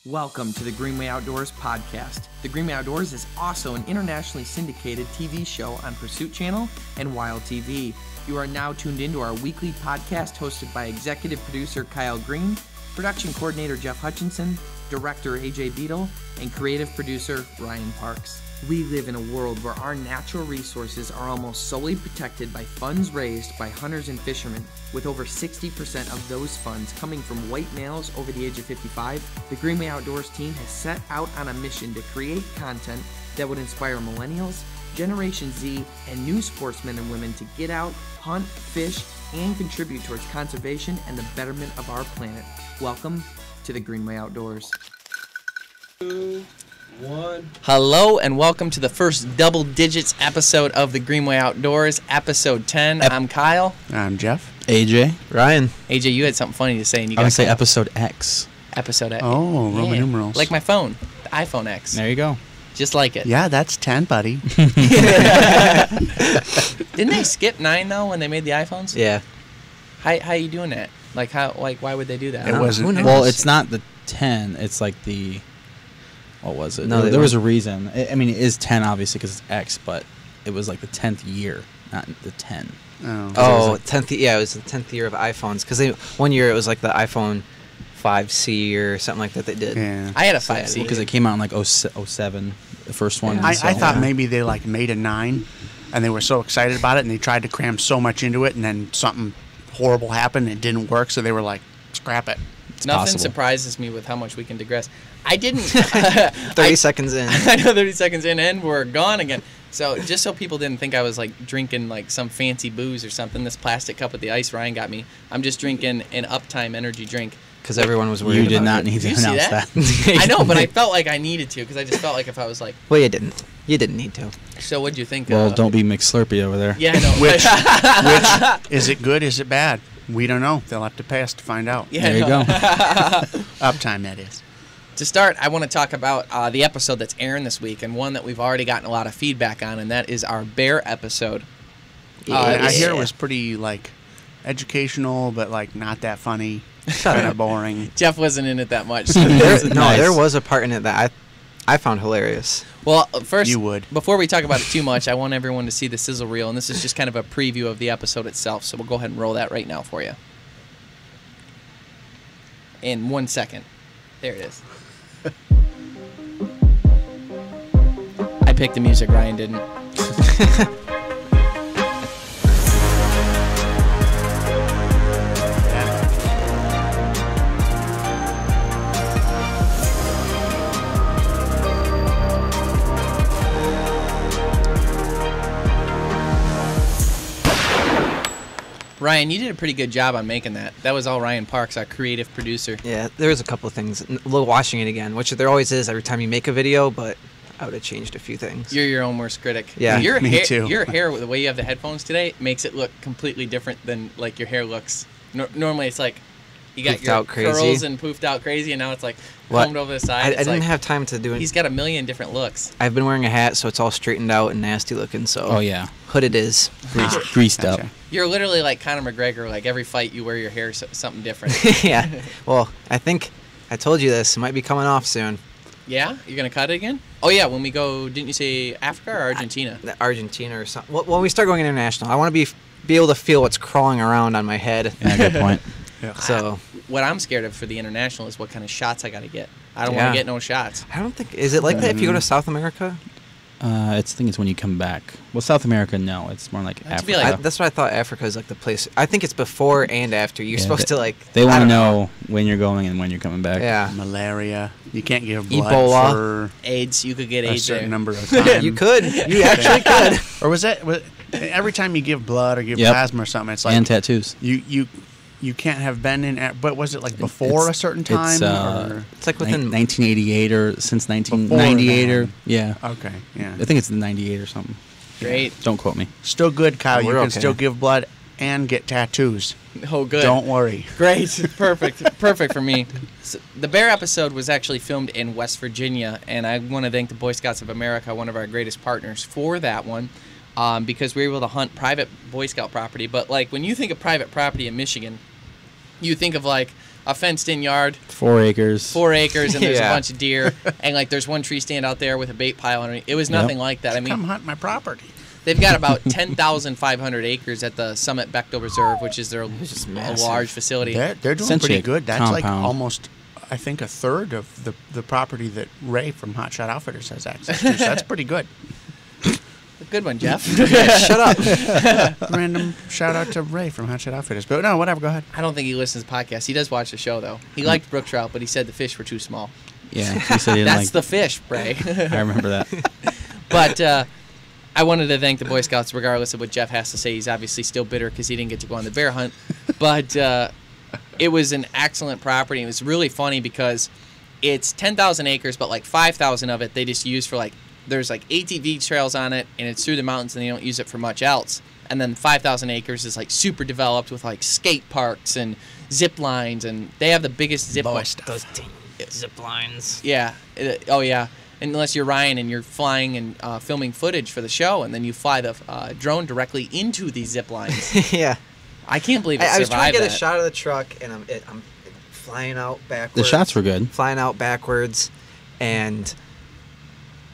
Welcome to the Greenway Outdoors podcast. The Greenway Outdoors is also an internationally syndicated TV show on Pursuit Channel and Wild TV. You are now tuned into our weekly podcast hosted by executive producer Kyle Green, production coordinator Jeff Hutchinson, director AJ Beadle, and creative producer Ryan Parks. We live in a world where our natural resources are almost solely protected by funds raised by hunters and fishermen, with over 60% of those funds coming from white males over the age of 55. The Greenway Outdoors team has set out on a mission to create content that would inspire millennials, Generation Z, and new sportsmen and women to get out, hunt, fish, and contribute towards conservation and the betterment of our planet. Welcome to the Greenway Outdoors. 2, 1. Hello and welcome to the first double digits episode of the Greenway Outdoors, episode 10. I'm Kyle. I'm Jeff. AJ. Ryan. AJ, you had something funny to say. And you I got would say episode X. Episode X. Oh, Roman numerals. Like my phone, the iPhone X. There you go. Just like it. Yeah, that's 10, buddy. Didn't they skip 9 though when they made the iPhones? Yeah. How you doing that? Like why would they do that? It wasn't. Well, it's not the 10. It's like the. What was it? No, there was a reason. I mean, it is 10 obviously because it's X, but it was like the 10th year, not the 10. Oh, 10th. Yeah, it was the 10th year of iPhones because one year it was like the iPhone 5C or something like that they did. Yeah. I had a 5C because it came out in like 07, the first one. I thought maybe they like made a 9, and they were so excited about it, and they tried to cram so much into it, and then something horrible happened, and it didn't work, so they were like, scrap it. Nothing surprises me with how much we can digress. I didn't. 30 seconds in. I know 30 seconds in, and we're gone again. So just so people didn't think I was like drinking like some fancy booze or something, this plastic cup with the ice Ryan got me, I'm just drinking an Uptime energy drink. Because everyone was worried. You did not need to announce that. I know, but I felt like I needed to because I just felt like if I was like. Well, you didn't. You didn't need to. So what'd you think? Well, don't be McSlurpy over there. Yeah, I know. Which is it good? Is it bad? We don't know. They'll have to pay us to find out. Yeah, there you go. Uptime, that is. To start, I want to talk about the episode that's airing this week, and one that we've already gotten a lot of feedback on, and that is our bear episode. I hear it was pretty like educational, but like not that funny. Kind of boring. Jeff wasn't in it that much. So there was a part in it that I found hilarious. Well, first, you would. Before we talk about it too much, I want everyone to see the sizzle reel, and this is just kind of a preview of the episode itself. So we'll go ahead and roll that right now for you. In 1 second. There it is. I picked the music, Ryan didn't. Ryan, you did a pretty good job on making that. That was all Ryan Parks, our creative producer. Yeah, there was a couple of things. A little watching it again, which there always is every time you make a video, but I would have changed a few things. You're your own worst critic. Yeah, me too. Your hair, the way you have the headphones today, makes it look completely different than like your hair looks. Normally it's like you got Poofed your out crazy. curls and poofed out crazy, and now it's like combed over the side. I didn't have time to do it. He's got a million different looks. I've been wearing a hat, so it's all straightened out and nasty looking. So Oh yeah, hood it is. greased up. You're literally like Conor McGregor. Like every fight, you wear your hair something different. Yeah. Well, I think I told you this. It might be coming off soon. Yeah, you're gonna cut it again? Oh yeah, when we go, didn't you say Africa or Argentina? Argentina or something. Well, when we start going international, I want to be able to feel what's crawling around on my head. Yeah, good point. Yeah. So what I'm scared of for the international is what kind of shots I got to get. I don't want to get no shots. I don't think is it like that if you go to South America? I think it's when you come back. Well, South America, no. It's more like Africa. That's what I thought. Africa is like the place. I think it's before and after. You're supposed to like. They want to know when you're going and when you're coming back. Yeah. Malaria. You can't give blood Ebola. for AIDS. You could get a AIDS certain there. number of times. You could. You actually could. Or was every time you give blood or give plasma or something? It's like and tattoos. You can't have been in. But was it like before a certain time? It's like within 1988 or since 1998 or yeah. Okay, yeah. I think it's 98 or something. Great. Don't quote me. Still good, Kyle. We're You can okay. still give blood and get tattoos. Oh, good. Don't worry. Great. Perfect. Perfect for me. So, the bear episode was actually filmed in West Virginia, and I want to thank the Boy Scouts of America, one of our greatest partners, for that one, because we were able to hunt private Boy Scout property. But like when you think of private property in Michigan, you think of like a fenced-in yard, 4 acres, and there's a Yeah. bunch of deer, and like there's one tree stand out there with a bait pile underneath. It was nothing like that. I mean, Come hunt my property. they've got about 10,500 acres at the Summit Bechtel Reserve, which is their just a massive. large facility. They're doing Essentially pretty good. a That's like compound. almost, I think, a third of the property that Ray from Hot Shot Outfitters has access to. So that's pretty good. Good one, Jeff. Shut up. Random shout out to Ray from Hot Shot Outfitters. But no, whatever. Go ahead. I don't think he listens to podcasts. He does watch the show, though. He liked brook trout, but he said the fish were too small. Yeah, he said he didn't That's like. the fish, Bray. I remember that. But I wanted to thank the Boy Scouts, regardless of what Jeff has to say. He's obviously still bitter because he didn't get to go on the bear hunt. But it was an excellent property. It was really funny because it's 10,000 acres, but like 5,000 of it they just use for like, there's like ATV trails on it, and it's through the mountains, and they don't use it for much else. And then 5,000 acres is like super developed with like skate parks and zip lines, and they have the biggest zip Boy line. stuff. Those zip lines. Yeah. Oh, yeah. Unless you're Ryan and you're flying and filming footage for the show, and then you fly the drone directly into these zip lines. Yeah. I can't believe it I was trying survived to get that. a shot of the truck, and I'm flying out backwards. The shots were good. Flying out backwards, and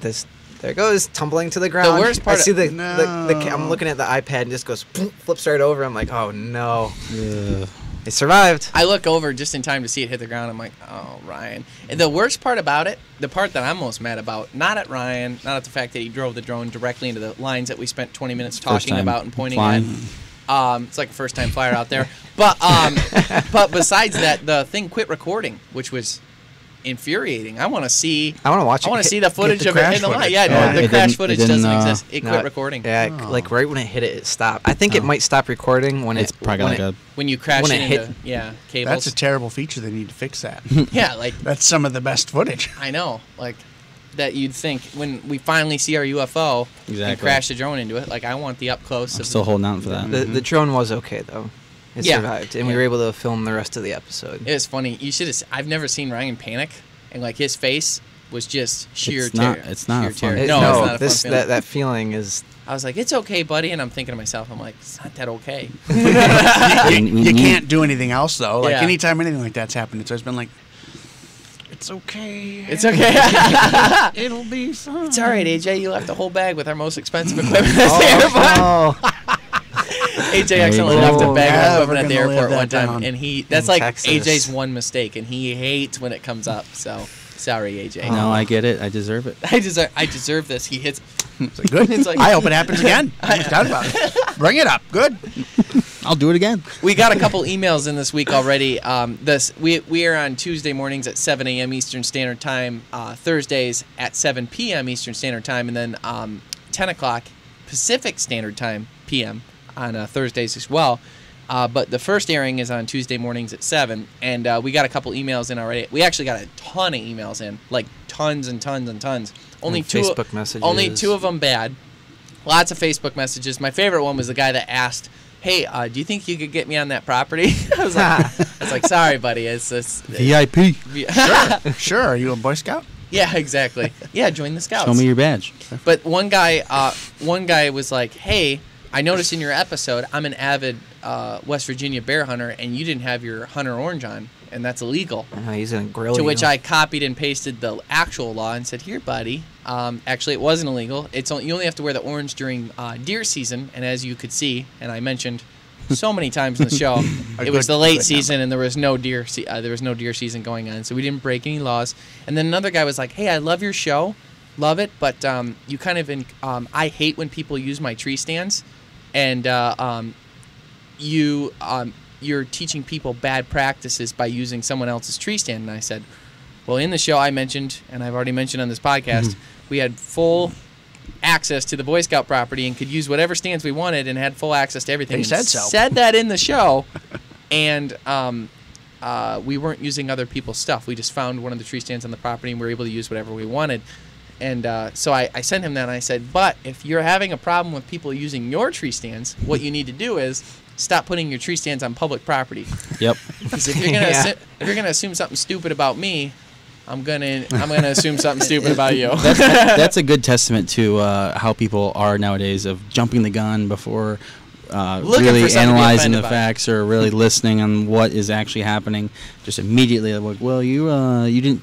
there it goes, tumbling to the ground. The worst part I see No. I'm looking at the iPad and just goes, flips right over. I'm like, oh no. Ugh. It survived. I look over just in time to see it hit the ground. I'm like, oh, Ryan. And the worst part about it, the part that I'm most mad about, not at Ryan, not at the fact that he drove the drone directly into the lines that we spent 20 minutes talking time about and pointing flying. at. It's like a first-time flyer out there. But besides that, the thing quit recording, which was infuriating. I want to see. I want to watch it. I want to see the footage the of it crash in the line. footage. Yeah, Yeah, the it crash didn't- footage it didn't, doesn't exist. It No, quit recording. Yeah, Oh. like right when it hit it stopped. I think it might stop recording when It's it probably when like it, a. When you crash When it it into hit- cables. That's a terrible feature. They need to fix that. Yeah, like That's some of the best footage. I know, like that you'd think when we finally see our UFO and Exactly. crash the drone into it. Like I want the up close. I'm of still holding out for that. the drone was okay though. It Yeah. survived, and we Yeah. were able to film the rest of the episode. It was funny. You should have. I've never seen Ryan panic, and like his face was just sheer It's not- terror. it's not sheer a fun terror. feeling. No, it's not a this fun feeling. that feeling is. I was like, it's okay, buddy, and I'm thinking to myself, I'm like, it's not that okay. You can't do anything else though. Like Yeah. anytime anything like that's happened, it's always been like, it's okay. It's okay. It'll be fine. It's all right, AJ. You left a whole bag with our most expensive equipment at the airport. Oh, AJ accidentally you left go. a bag Never of equipment at the gonna live airport that one time, down. and that's In like Texas. AJ's one mistake, and he hates when it comes up. So sorry, AJ. No, I get it. I deserve it. I deserve this. He hits. It's like, good. It's like- I hope it happens again. I'm excited about it. Bring it up. Good. I'll do it again. We got a couple emails in this week already. We are on Tuesday mornings at 7 a.m. Eastern Standard Time, Thursdays at 7 p.m. Eastern Standard Time, and then 10 o'clock Pacific Standard Time p.m. on Thursdays as well. But the first airing is on Tuesday mornings at 7, and we got a couple emails in already. We actually got a ton of emails in, like tons and tons and tons. Only And two Facebook messages. Only two of them bad. Lots of Facebook messages. My favorite one was the guy that asked, "Hey, do you think you could get me on that property?" I was like, "Sorry, buddy. It's VIP. Sure. Are you a Boy Scout? Yeah, exactly. Yeah, join the Scouts." Show me your badge. But one guy was like, "Hey, I noticed in your episode I'm an avid West Virginia bear hunter, and you didn't have your hunter orange on, and that's illegal." he's gonna grill To you. which I copied and pasted the actual law and said, "Here, buddy. Actually, it wasn't illegal. You only have to wear the orange during deer season, and as you could see, and I mentioned so many times in the show, it was good- the late good season, and there was no deer. There was no deer season going on, so we didn't break any laws." And then another guy was like, "Hey, I love your show, love it, but you kind of I hate when people use my tree stands, and you're teaching people bad practices by using someone else's tree stand." And I said, well, in the show I mentioned, and I've already mentioned on this podcast, we had full access to the Boy Scout property and could use whatever stands we wanted and had full access to everything. They said And so. Said that in the show, and we weren't using other people's stuff. We just found one of the tree stands on the property and we were able to use whatever we wanted. And so I sent him that, and I said, but if you're having a problem with people using your tree stands, what you need to do is stop putting your tree stands on public property. Yep. Because if you're gonna assume something stupid about me, I'm gonna assume something stupid about you. That's a good testament to how people are nowadays of jumping the gun before really for something to be analyzing the offended by. facts or really listening on what is actually happening. Just immediately like, well, you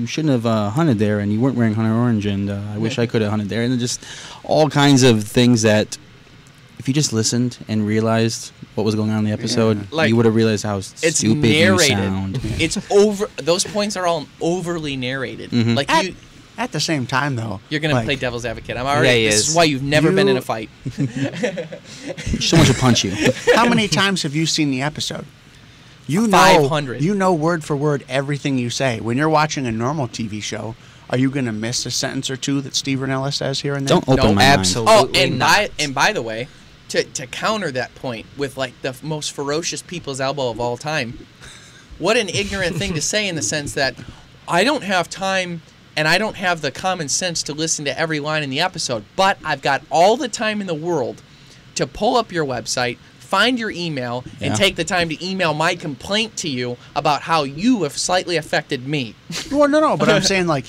shouldn't have hunted there, and you weren't wearing hunter orange, and I wish I could have hunted there, and just all kinds of things that if you just listened and realized what was going on in the episode, Like, you would have realized how stupid narrated. you sound. It's over. Those points are all overly narrated. Mhm. Like At the same time, though, you're gonna like, play devil's advocate. I'm already. Yeah, he This is. is why you've never been in a You- fight. Someone should punch you. How many times have you seen the episode? You know, 500. You know word for word everything you say. When you're watching a normal TV show, are you going to miss a sentence or two that Steve Ranella says here and there? Don't open No, my mind. absolutely. And by the way, to counter that point with like the most ferocious people's elbow of all time, what an ignorant thing to say in the sense that I don't have time and I don't have the common sense to listen to every line in the episode, but I've got all the time in the world to pull up your website, find your email, and Yeah. take the time to email my complaint to you about how you have slightly affected me. Well, no, but I'm saying like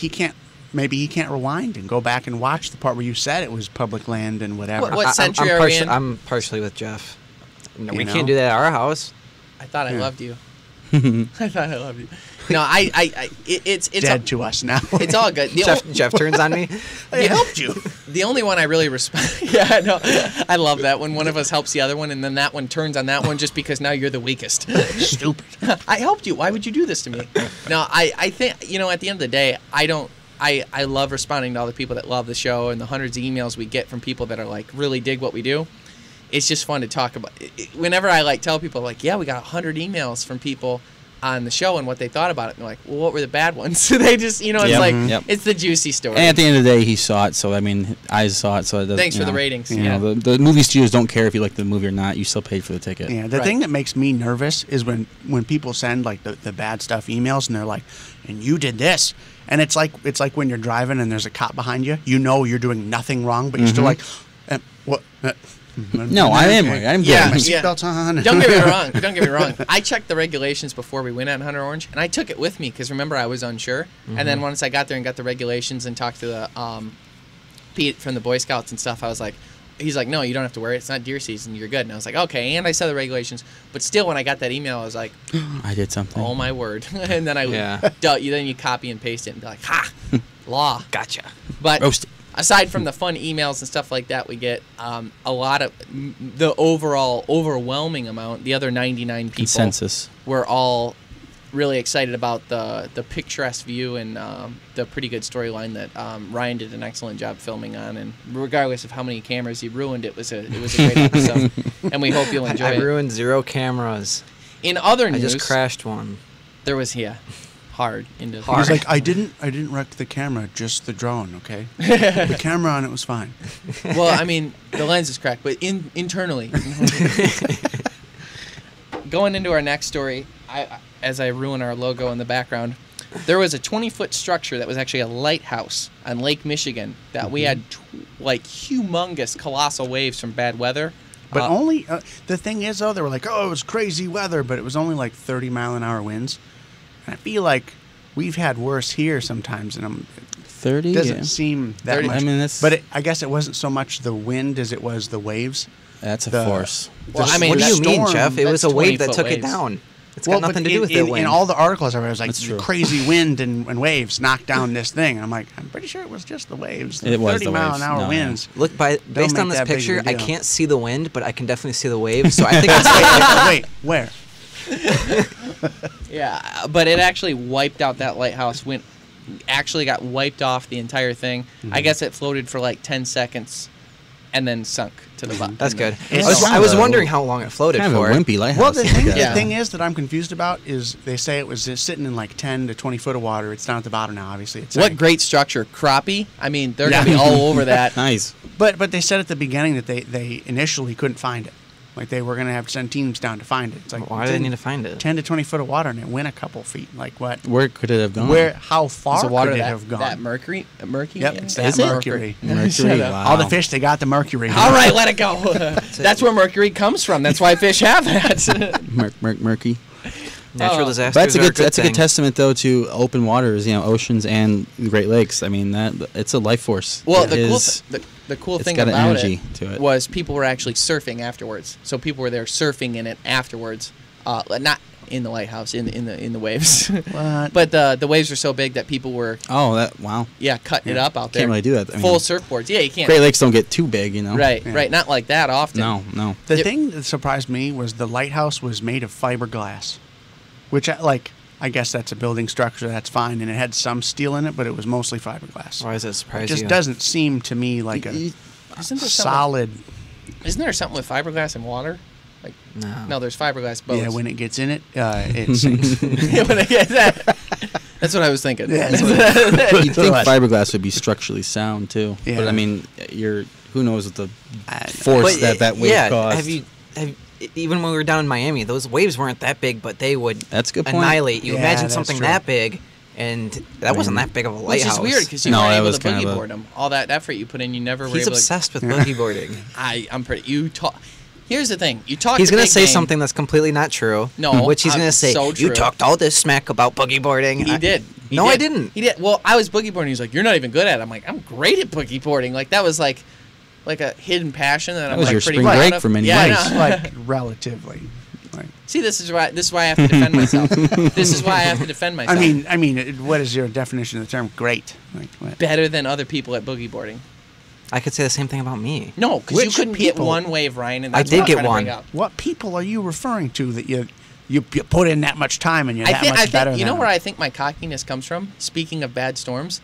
maybe he can't rewind and go back and watch the part where you said it was public land and whatever. What century are we in? I'm partially with Jeff. No, You we know? can't do that at our house. I thought I Yeah. loved you. I thought I loved you. No, it's Dead to us now. It's all good. The Jeff turns on me. I helped you. The only one I really respect. Yeah, I know. I love that when one of us helps the other one, and then that one turns on that one just because now you're the weakest. Stupid. I helped you. Why would you do this to me? No, I think at the end of the day, I love responding to all the people that love the show and the hundreds of emails we get from people that are like really dig what we do. It's just fun to talk about. Whenever I like tell people like, yeah, we got 100 emails from people on the show and what they thought about it, and they're like, well, what were the bad ones? They just, it's Yep. like, Yep. it's the juicy story. And at the end of the day, he saw it, so I mean, I saw it, so it doesn't. Thanks you for the know, ratings. You Yeah. know, the movie studios don't care if you like the movie or not. You still paid for the ticket. Yeah, the Right. thing that makes me nervous is when people send like the bad stuff emails and they're like, and you did this, and it's like when you're driving and there's a cop behind you, you know you're doing nothing wrong, but you're still like, what? No, I am right. I'm Yeah, my getting yeah. seatbelt's on. Don't get me wrong. Don't get me wrong. I checked the regulations before we went on Hunter Orange, and I took it with me because remember I was unsure. And then once I got there and got the regulations and talked to the Pete from the Boy Scouts and stuff, I was like, he's like, no, you don't have to worry. It's not deer season. You're good. And I was like, okay. And I saw the regulations, but still, when I got that email, I was like, I did something. oh my word. And then then you copy and paste it and be like, ha, law. Gotcha. But Roasted. aside from the fun emails and stuff like that, we get a lot of the overall overwhelming amount. The other 99 people Consensus. were all really excited about the picturesque view and the pretty good storyline that Ryan did an excellent job filming on. And regardless of how many cameras he ruined, it was a great episode. And we hope you'll enjoy I it. ruined 0 cameras. In other I news, just crashed one. there was hard into He was like, I didn't wreck the camera, just the drone, okay? The camera on it was fine. Well, I mean, the lens is cracked, but internally. Going into our next story, as I ruin our logo in the background, there was a 20-foot structure that was actually a lighthouse on Lake Michigan that we had humongous, colossal waves from bad weather. But only, the thing is, though, they were like, oh, it was crazy weather, but it was only like 30-mile-an-hour winds. And I feel like we've had worse here sometimes, and 30. it doesn't Yeah. seem that 30. much. I mean, that's. But I guess it wasn't so much the wind as it was the waves. That's a the- force. Well, the I mean, What do you mean, storm- Jeff? It was a that's wave that 20-foot took it waves. down. It's got nothing but to do with the wind. in all the articles I read, it was like That's true. crazy wind and waves knocked down this thing. And I'm like, I'm pretty sure it was just the waves. It was the 30-mile-an-hour waves. No, yeah. winds. Look, based make on this that big of a picture, I deal. can't see the wind, but I can definitely see the wave. So I think it's Wait, where? Yeah, but it actually wiped out that lighthouse. Actually got wiped off the entire thing. I guess it floated for like 10 seconds and then sunk to the bottom. that's good. It's I was kind of wondering how long it floated Kind of for. a wimpy lighthouse. Well, the Yeah. thing is that I'm confused about is they say it was just sitting in like 10 to 20 foot of water. It's down at the bottom now, obviously. It's What like- great structure. Crappie? I mean, they're Yeah. going to be all over that. Nice. But they said at the beginning that they initially couldn't find it. Like they were going to have to send teams down to find it. It's like, Why it's do they in need to find it? 10 to 20 foot of water and it went a couple feet. Like what? Where could it have gone? How far Is the water could it that, have gone? that murky? Yep, it's that Is it? mercury. Mercury. Shut up. Wow. All the fish, they got the mercury. All right, let it go. That's where mercury comes from. That's why fish have that. Murky. Natural disasters. But that's a thing. good testament though to open waters, oceans and the Great Lakes. I mean that it's a life force. Well, It the cool is- the cool it's thing got an about energy to it. was people were actually surfing afterwards. So people were there surfing in it afterwards, not in the lighthouse, in the waves. What? But the waves were so big that people were wow. cutting it up out there. Can't really do that. I mean, Full surfboards. Yeah, you can't. Great Lakes don't get too big, Right, Yeah. right. Not like that often. No. The Yep. thing that surprised me was the lighthouse was made of fiberglass, which I guess that's a building structure, that's fine, and it had some steel in it, but it was mostly fiberglass. Why does that It surprise just you? doesn't seem to me like a Isn't there something? solid. Isn't there something with fiberglass and water? Like no, there's fiberglass boats. Yeah, when it gets in it, it sinks. When it gets that. That's what I was thinking. Yeah, You'd think fiberglass would be structurally sound too. Yeah. But I mean, who knows what the I- force that wave caused. Have you even when we were down in Miami, those waves weren't that big, but they would That's a good point. annihilate you. Yeah, Imagine that's something true. that big, and that wasn't that big of a Which lighthouse. is weird because you No, weren't that able was to kind boogie of a- board them. All that effort you put in, you never were He's able obsessed with boogie boarding. I'm pretty. You talk. Here's the thing. You talk. He's the gonna big say game. something that's completely not true. No, which he's I'm gonna say. so You true. talked all this smack about boogie boarding. He did. He No, did. I didn't. He did. Well, I was boogie boarding. He's like, "You're not even good at it." I'm like, "I'm great at boogie boarding." Like that was like a hidden passion that I'm was like your pretty spring proud break of. for many yeah, nights. I know. like relatively. Like, See, this is why I have to defend myself. This is why I have to defend myself. I mean, what is your definition of the term great? Like, what? better than other people at boogie boarding. I could say the same thing about me. No, because you Which couldn't get people? one wave, Ryan, and I that's did what I'm get trying to one. bring up. What people are you referring to that you put in that much time and you're that much I think better you than know them? where I think my cockiness comes from. Speaking of bad storms,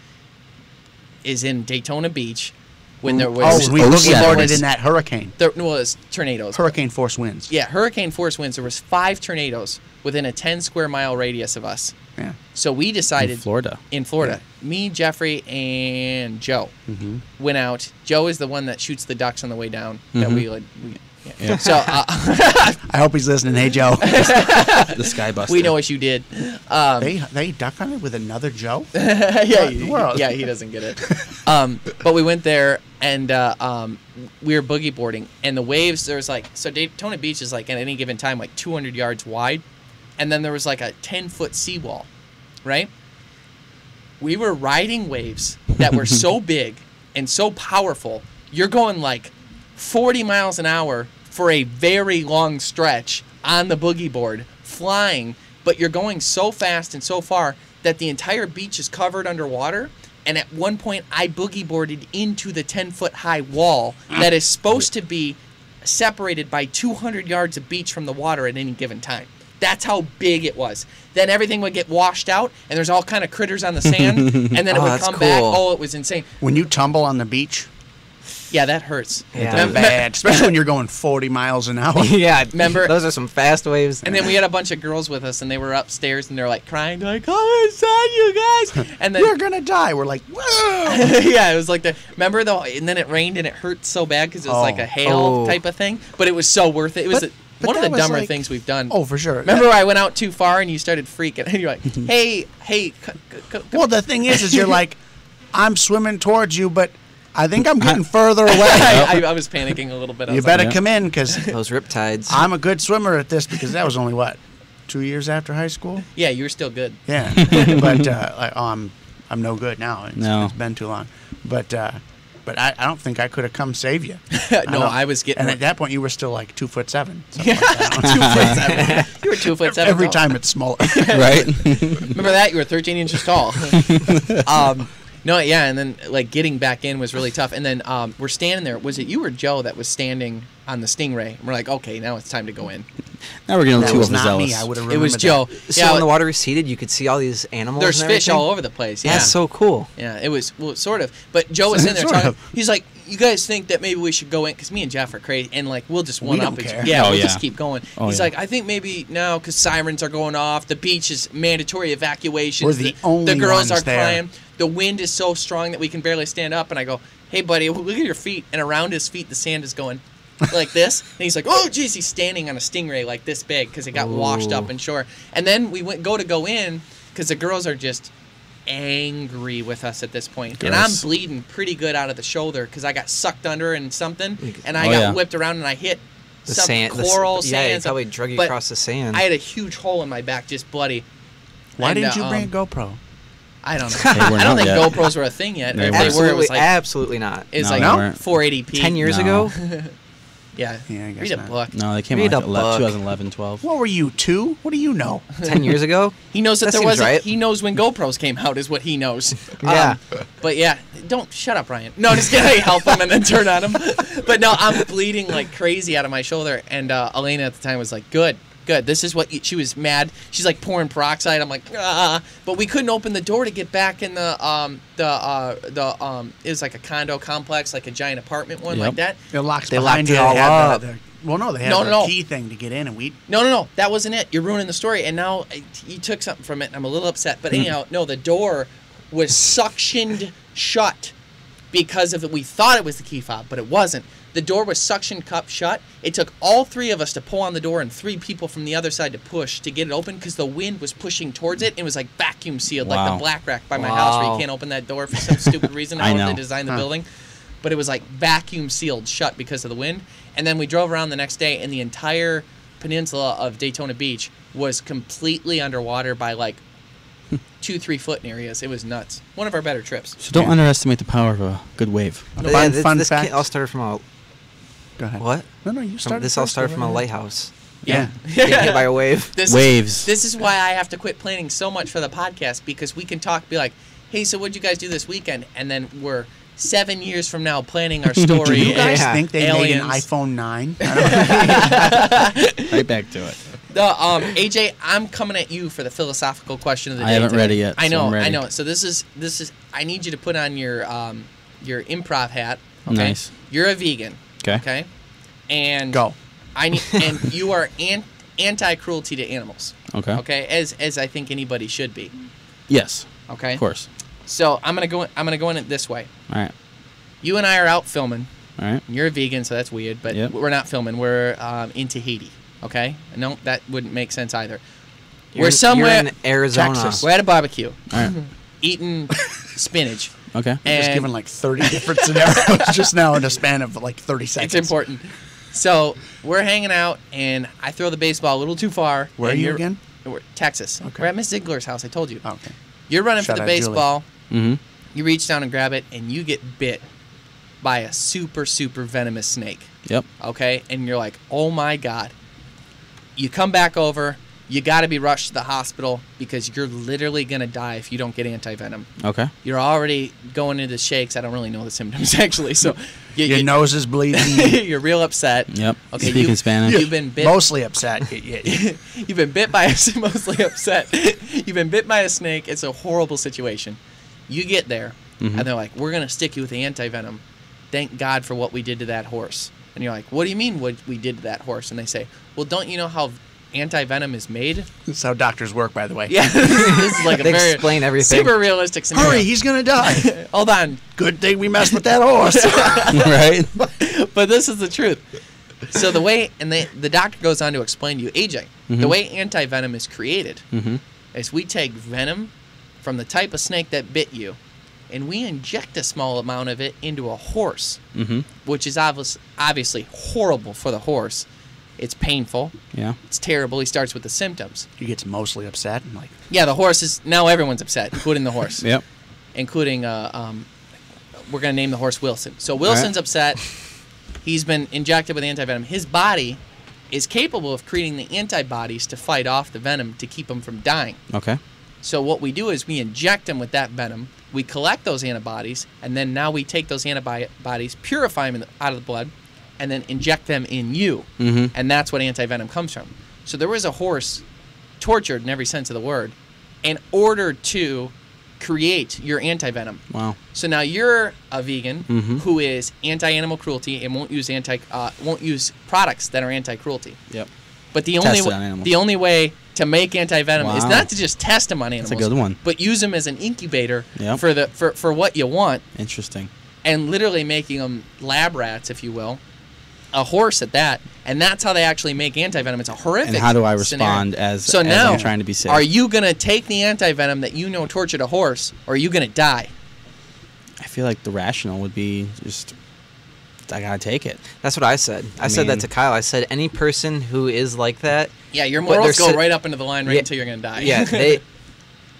is in Daytona Beach when there was we Oh, boogie yeah. boarded in that hurricane. there was tornadoes. Hurricane force winds. Yeah, hurricane force winds. There was 5 tornadoes within a 10 square mile radius of us. Yeah. So we decided in Florida. in Florida, me, Jeffrey, and Joe went out. Joe is the one that shoots the ducks on the way down. That we yeah. Yeah. So I hope he's listening. Hey, Joe. The Sky Buster. we know what you did. they duck hunted with another Joe? yeah, in the world? yeah, he doesn't get it. But we went there and we were boogie boarding, and the waves. There's like Daytona Beach is like at any given time like 200 yards wide, and then there was like a 10-foot seawall, right? We were riding waves that were so big and so powerful. You're going like 40 miles an hour for a very long stretch on the boogie board, flying, but you're going so fast and so far that the entire beach is covered underwater. And at one point, I boogie boarded into the 10-foot high wall that is supposed to be separated by 200 yards of beach from the water at any given time. That's how big it was. Then everything would get washed out, and there's all kind of critters on the sand, and then it Oh, would that's come back. cool. Oh, it was insane. When you tumble on the beach, Yeah, that hurts. Yeah. that's bad. Especially when you're going 40 miles an hour. yeah, Remember- those are some fast waves. And then we had a bunch of girls with us, and they were upstairs, and they're like crying, they're like, "Come inside, you guys!" And then We're going to die. We're like, whoa. yeah, it was like remember though, and then it rained and it hurt so bad because it was like a hail Oh. type of thing. But it was so worth it. It was But one of that the was dumber like- things we've done. Oh, for sure. Remember I went out too far and you started freaking, and you're like, "Hey, Well, the thing is you're like, I'm swimming towards you, but I think I'm getting further away. I was panicking a little bit. I You was like, better come in because Those riptides. I'm a good swimmer at this because that was only, 2 years after high school? yeah, you were still good. Yeah. But I'm no good now. It's been too long. But I don't think I could have come save you. No, I was getting. And at that point, you were still like 2'7". something Yeah. like that. 2'7". You were 2'7". Every tall. time it's smaller. right? Remember that? You were 13 inches tall. No, yeah, and then like getting back in was really tough. And then we're standing there. Was it you or Joe that was standing on the Stingray? And we're like, okay, now it's time to go in. Now we're getting That too was not overzealous. me. I would have It was remembered Joe. So Yeah, when the water receded, you could see all these animals. there's and fish everything? all over the place. Yeah, That's so cool. yeah. It was sort of. But Joe was in there Sort talking. of. He's like, "You guys think that maybe we should go in?" Because me and Jeff are crazy, and like we'll just one We up. don't each- care. Yeah, Oh, we'll yeah. just keep going. Oh, He's yeah. like, "I think maybe now because sirens are going off, the beach is mandatory evacuation. We're the only the girls ones are there. crying. The wind is so strong that we can barely stand up." And I go, "Hey, buddy, look at your feet." And around his feet, the sand is going like this. And he's like, "Oh, geez," he's standing on a stingray like this big because it got washed up in shore. And then we go in because the girls are just angry with us at this point. And I'm Gross. bleeding pretty good out of the shoulder because I got sucked under and something, and I Oh, got yeah. whipped around and I hit The some sand, coral yeah, sand. he probably drug you but across the sand. I had a huge hole in my back, just bloody. Why And, didn't you bring a GoPro? I don't know. They weren't I don't out think yet. GoPros were a thing yet. They If weren't. they were, it was like Absolutely not. it's No, like they weren't. 480p. 10 years No. ago? Yeah. Yeah, I guess Read a not. book. No, they came Read out a like book. 2011, 12. What were you, 2? What do you know? 10 years ago? He knows that That there seems was. right. He knows when GoPros came out is what he knows. Yeah. But yeah, don't shut up, Ryan. No, just kidding. I help him and then turn on him. But no, I'm bleeding like crazy out of my shoulder, and Elena at the time was like, "Good, good. This is what." She was mad. She's like pouring peroxide. I'm like, ah. But we couldn't open the door to get back in the it was like a condo complex, like a giant apartment one, Yep. like that. It locks They behind locked you. it all They had up. Well, no, they had No, the no. key thing to get in, and we. No, that wasn't it. You're ruining the story, and now you took something from it, and I'm a little upset. But anyhow, no, the door was suctioned shut because of it. We thought it was the key fob, but it wasn't. The door was suction cup shut. It took all 3 of us to pull on the door and 3 people from the other side to push to get it open because the wind was pushing towards it. It was like vacuum sealed, like Wow. the black rack by my house where you Wow. can't open that door for some stupid reason. I I don't know if know. they designed the building. But it was like vacuum sealed shut because of the wind. And then we drove around the next day, and the entire peninsula of Daytona Beach was completely underwater by like 2-3 foot in areas. It was nuts. One of our better trips. So don't underestimate the power of a good wave. Fun this fact. all started from a Go ahead. what? No, you started. This all first, started go from a ahead. lighthouse. Yeah. Getting hit by a wave. Waves. This is why I have to quit planning so much for the podcast, because we can talk, be like, hey, so what'd you guys do this weekend? And then we're 7 years from now planning our story. Do you guys Yeah. think they made an Aliens. iPhone 9? I don't Right back to it. AJ, I'm coming at you for the philosophical question of the day. I haven't today. read it yet, I so know, I'm ready. I know. So this is. I need you to put on your improv hat. Okay? Nice. You're a vegan. Okay. Okay. And Go. and you are anti-cruelty to animals. Okay. Okay. As I think anybody should be. Yes. Okay. Of course. So I'm gonna go in it this way. All right. You and I are out filming. All right. You're a vegan, so that's weird. But Yep. we're not filming. We're in Tahiti. Okay. No, that wouldn't make sense either. You're We're in- somewhere. You're in Arizona. Texas. We're at a barbecue, All right. eating spinach. Okay. Just And given like 30 different scenarios just now in a span of like 30 seconds. it's important. So we're hanging out, and I throw the baseball a little too far. Where are and you you're- again? We're Texas. Okay. We're at Miss Ziegler's house. I told you. Okay. You're running Shout for the out, Julie. baseball. Mm-hmm. You reach down and grab it, and you get bit by a super, super venomous snake. Yep. Okay? And you're like, oh my God. You come back over. You got to be rushed to the hospital because you're literally going to die if you don't get anti-venom. Okay. You're already going into shakes. I don't really know the symptoms, actually. So Your nose is bleeding. you're real upset. Yep. Okay, Speaking Spanish. You've been bit. Mostly upset. You've been bit by a mostly upset. You've been bit by a snake. It's a horrible situation. You get there, Mhm. and they're like, "We're gonna stick you with the anti-venom. Thank God for what we did to that horse." And you're like, "What do you mean what we did to that horse?" And they say, "Well, don't you know how anti-venom is made?" That's how doctors work, by the way. Yeah, this is like a They very explain everything. super realistic scenario. Hurry, he's going to die. Hold on, Good thing we messed with that horse. Right. but this is the truth. So the way, and the doctor goes on to explain to you, AJ, the Mhm. way anti-venom is created Mm-hmm. is we take venom from the type of snake that bit you, and we inject a small amount of it into a horse, Mm-hmm. which is obviously horrible for the horse. It's painful. Yeah. It's terrible. He starts with the symptoms. He gets mostly upset and like, Yeah, the horse is, now everyone's upset, including the horse. Yep. Including, we're going to name the horse Wilson. So Wilson's upset. He's been injected with anti-venom. His body is capable of creating the antibodies to fight off the venom to keep him from dying. Okay. So what we do is we inject him with that venom. We collect those antibodies, and then now we take those antibodies, purify them out of the blood, and then inject them in you. Mm-hmm. And that's what anti-venom comes from. So there was a horse tortured in every sense of the word in order to create your anti-venom. Wow. So now you're a vegan Mhm. who is anti-animal cruelty and won't use products that are anti-cruelty. Yep. But the Test only it on animals. the only way to make anti-venom is Wow. not to just test them on That's animals. a good one. But use them as an incubator Yep. for what you want, Interesting. and literally making them lab rats, if you will, a horse at that. And that's how they actually make anti-venom. It's a horrific And how do I scenario. respond as So as now, I'm trying to be safe? are you going to take the anti-venom that you know tortured a horse, or are you going to die? I feel like the rational would be just gotta take it. That's what I said. I said that to Kyle. I said any person who is like that. Yeah, your But morals they're go sit- right up into the line right Yeah, until you're gonna die. Yeah,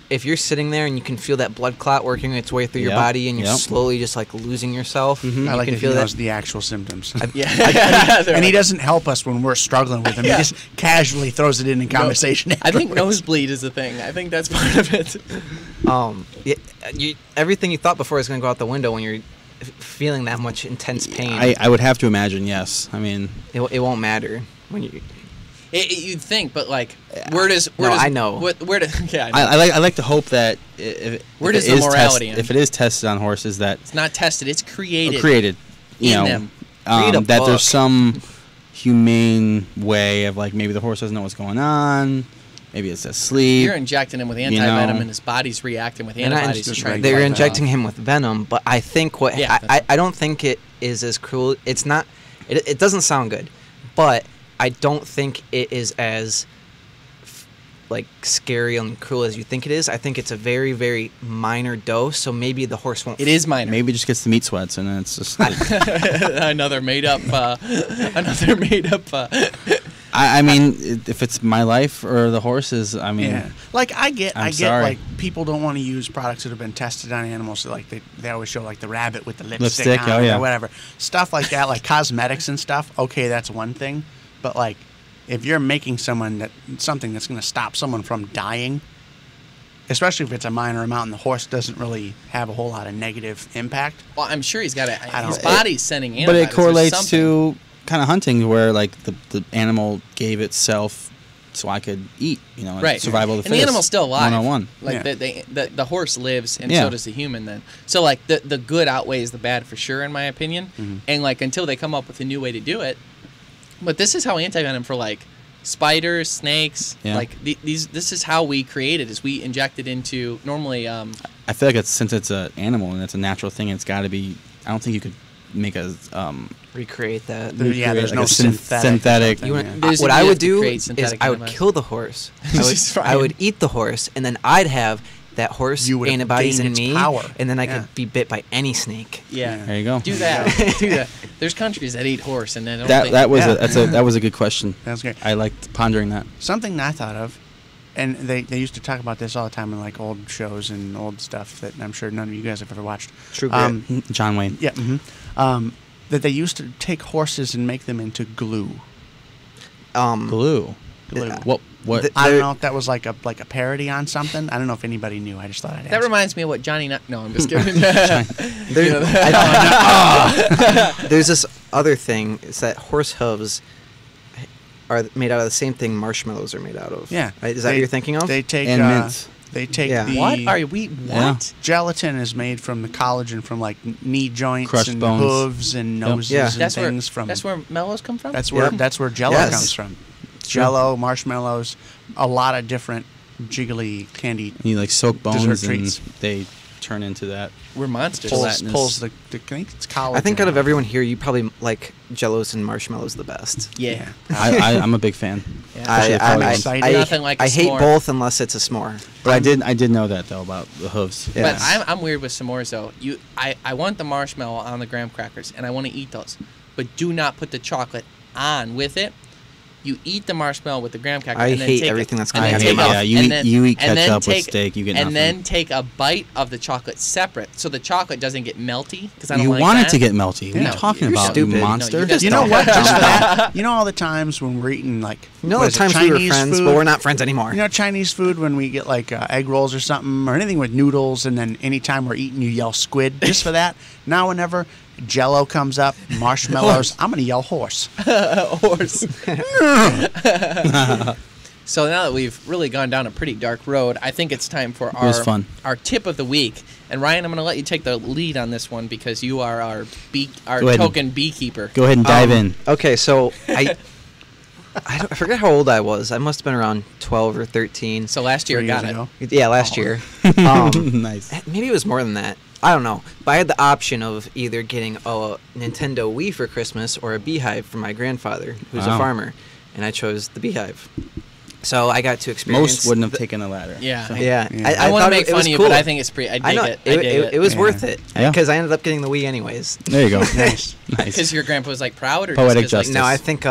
if you're sitting there and you can feel that blood clot working its way through your Yep, body and you're yep. slowly just like losing yourself, you I like can that he feel knows that. the actual symptoms. yeah. And he doesn't help us when we're struggling with him. Yeah. He just casually throws it in conversation. I think afterwards. nosebleed is a thing. I think that's part of it. Everything you thought before is going to go out the window when you're feeling that much intense pain. I would have to imagine, yes. I mean, it won't matter when you. You'd think, but like, I know. Where does? Yeah, I know. I like to hope that if Where if does it the is morality end? if it is tested on horses, that It's not tested. It's created. you in know, them. Read a that book. there's some humane way of like maybe the horse doesn't know what's going on, maybe it's asleep. You're injecting him with anti-venom, know. and his body's reacting with They're not antibodies to just try and They're fight injecting that him with venom, but I think Yeah, I don't think it is as cruel. It's not. It doesn't sound good, but I don't think it is as like scary and cruel as you think it is. I think it's a very, very minor dose, so maybe the horse won't. It is minor. Maybe it just gets the meat sweats, and then it's just. another made up. I mean, if it's my life or the horse's, I mean, Yeah, like I get sorry. like people don't want to use products that have been tested on animals. So like they always show like the rabbit with the lipstick, Lipstick, on oh, it yeah. or whatever stuff like that, like cosmetics and stuff. Okay, that's one thing, but like if you're making something that's going to stop someone from dying, especially if it's a minor amount and the horse doesn't really have a whole lot of negative impact. Well, I'm sure he's got his don't- body's sending but antibodies. it correlates There's to kind of hunting where like the animal gave itself so I could eat, you know, right. survival of the and the fittest. animal's still alive. 101. Like Yeah. the horse lives, and Yeah. so does the human. Then, so like the good outweighs the bad for sure, in my opinion. Mm-hmm. And like until they come up with a new way to do it, but this is how anti-venom for like spiders, snakes, Yeah. like this is how we create it. Is we inject it into normally. I feel like since it's an animal and it's a natural thing, it's got to be. I don't think you could make a recreate that. Yeah, there's like no a synthetic. You yeah. want- There's what a I way would to do create is synthetic I would antibodies. kill the horse. Just I fine. would eat the horse, and then I'd have that horse You would have antibodies in gained its me, power. and then I Yeah. could be bit by any snake. Yeah. There you go. Do that. Do that. There's countries that eat horse, and then that was Yeah. that was a good question. That's great. I liked pondering that. Something I thought of, and they used to talk about this all the time in like old shows and old stuff that I'm sure none of you guys have ever watched. True grit. John Wayne. Yeah. That they used to take horses and make them into glue. Glue. Glue. What? I don't know if that was like a parody on something. I don't know if anybody knew. I just thought I'd ask. That reminds me of what Johnny. No, I'm just kidding. There's this other thing. It's that horse hooves are made out of the same thing marshmallows are made out of. Yeah. Right? Is that what you're thinking of? They take And mints. They take Yeah. the What are we? Yeah. What? gelatin is made from the collagen from like knee joints Crushed and bones. hooves and Yep. noses Yeah. and That's where. things from. That's where mellows come from. That's where Yeah. Jello Yes. comes from. Jello, marshmallows, a lot of different jiggly candy. You like soak bones Dessert and treats. they turn into that. We're monsters. Gelatinous. Pulls the I think it's collagen. I think out of everyone here, you probably like Jellos and marshmallows the best. Yeah. I'm a big fan. Yeah. Especially the color ones. I- Nothing like a I hate s'more. both unless it's a s'more. But I did know that though about the hooves. Yeah. But I'm weird with s'mores though. I want the marshmallow on the graham crackers, and I want to eat those, but do not put the chocolate on with it. You eat the marshmallow with the graham cracker. I and then hate take everything it, that's and coming then out of your take mouth. a- Yeah, you and eat- then- you eat and then ketchup with take- steak, you get And then nothing. take a bite of the chocolate separate, so the chocolate doesn't get melty. Because I don't You like want that. it to get melty. What are No, you talking you're about, stupid. you No, you monster? just You know don't. what? Just for that, you know all the times when we're eating like You know what the is it, times we were Chinese friends, food? but we're not friends anymore. You know Chinese food when we get like egg rolls or something or anything with noodles, and then anytime we're eating, you yell squid just for that. Now whenever Jello comes up, marshmallows, I'm gonna yell horse. Horse. So now that we've really gone down a pretty dark road, I think it's time for was fun. our tip of the week. And Ryan, I'm going to let you take the lead on this one because you are our Go ahead and- token beekeeper. Go ahead and dive in. Okay, so I forget how old I was. I must have been around 12 or 13. So last year, 3 got years it. ago. Yeah, last year. Nice. Maybe it was more than that. I don't know. But I had the option of either getting a Nintendo Wii for Christmas or a beehive for my grandfather, who's a Wow. farmer. And I chose the beehive. So I got to experience. Most wouldn't have taken the ladder. Yeah. So- Yeah, Yeah. I want to thought make it was fun of you, cool. but I think it's pretty. I dig I know it. I dig it was Yeah. worth it Yeah. because I ended up getting the Wii anyways. There you go. Nice. Nice. Because your grandpa was like proud, or Poetic just 'cause, justice. No, I think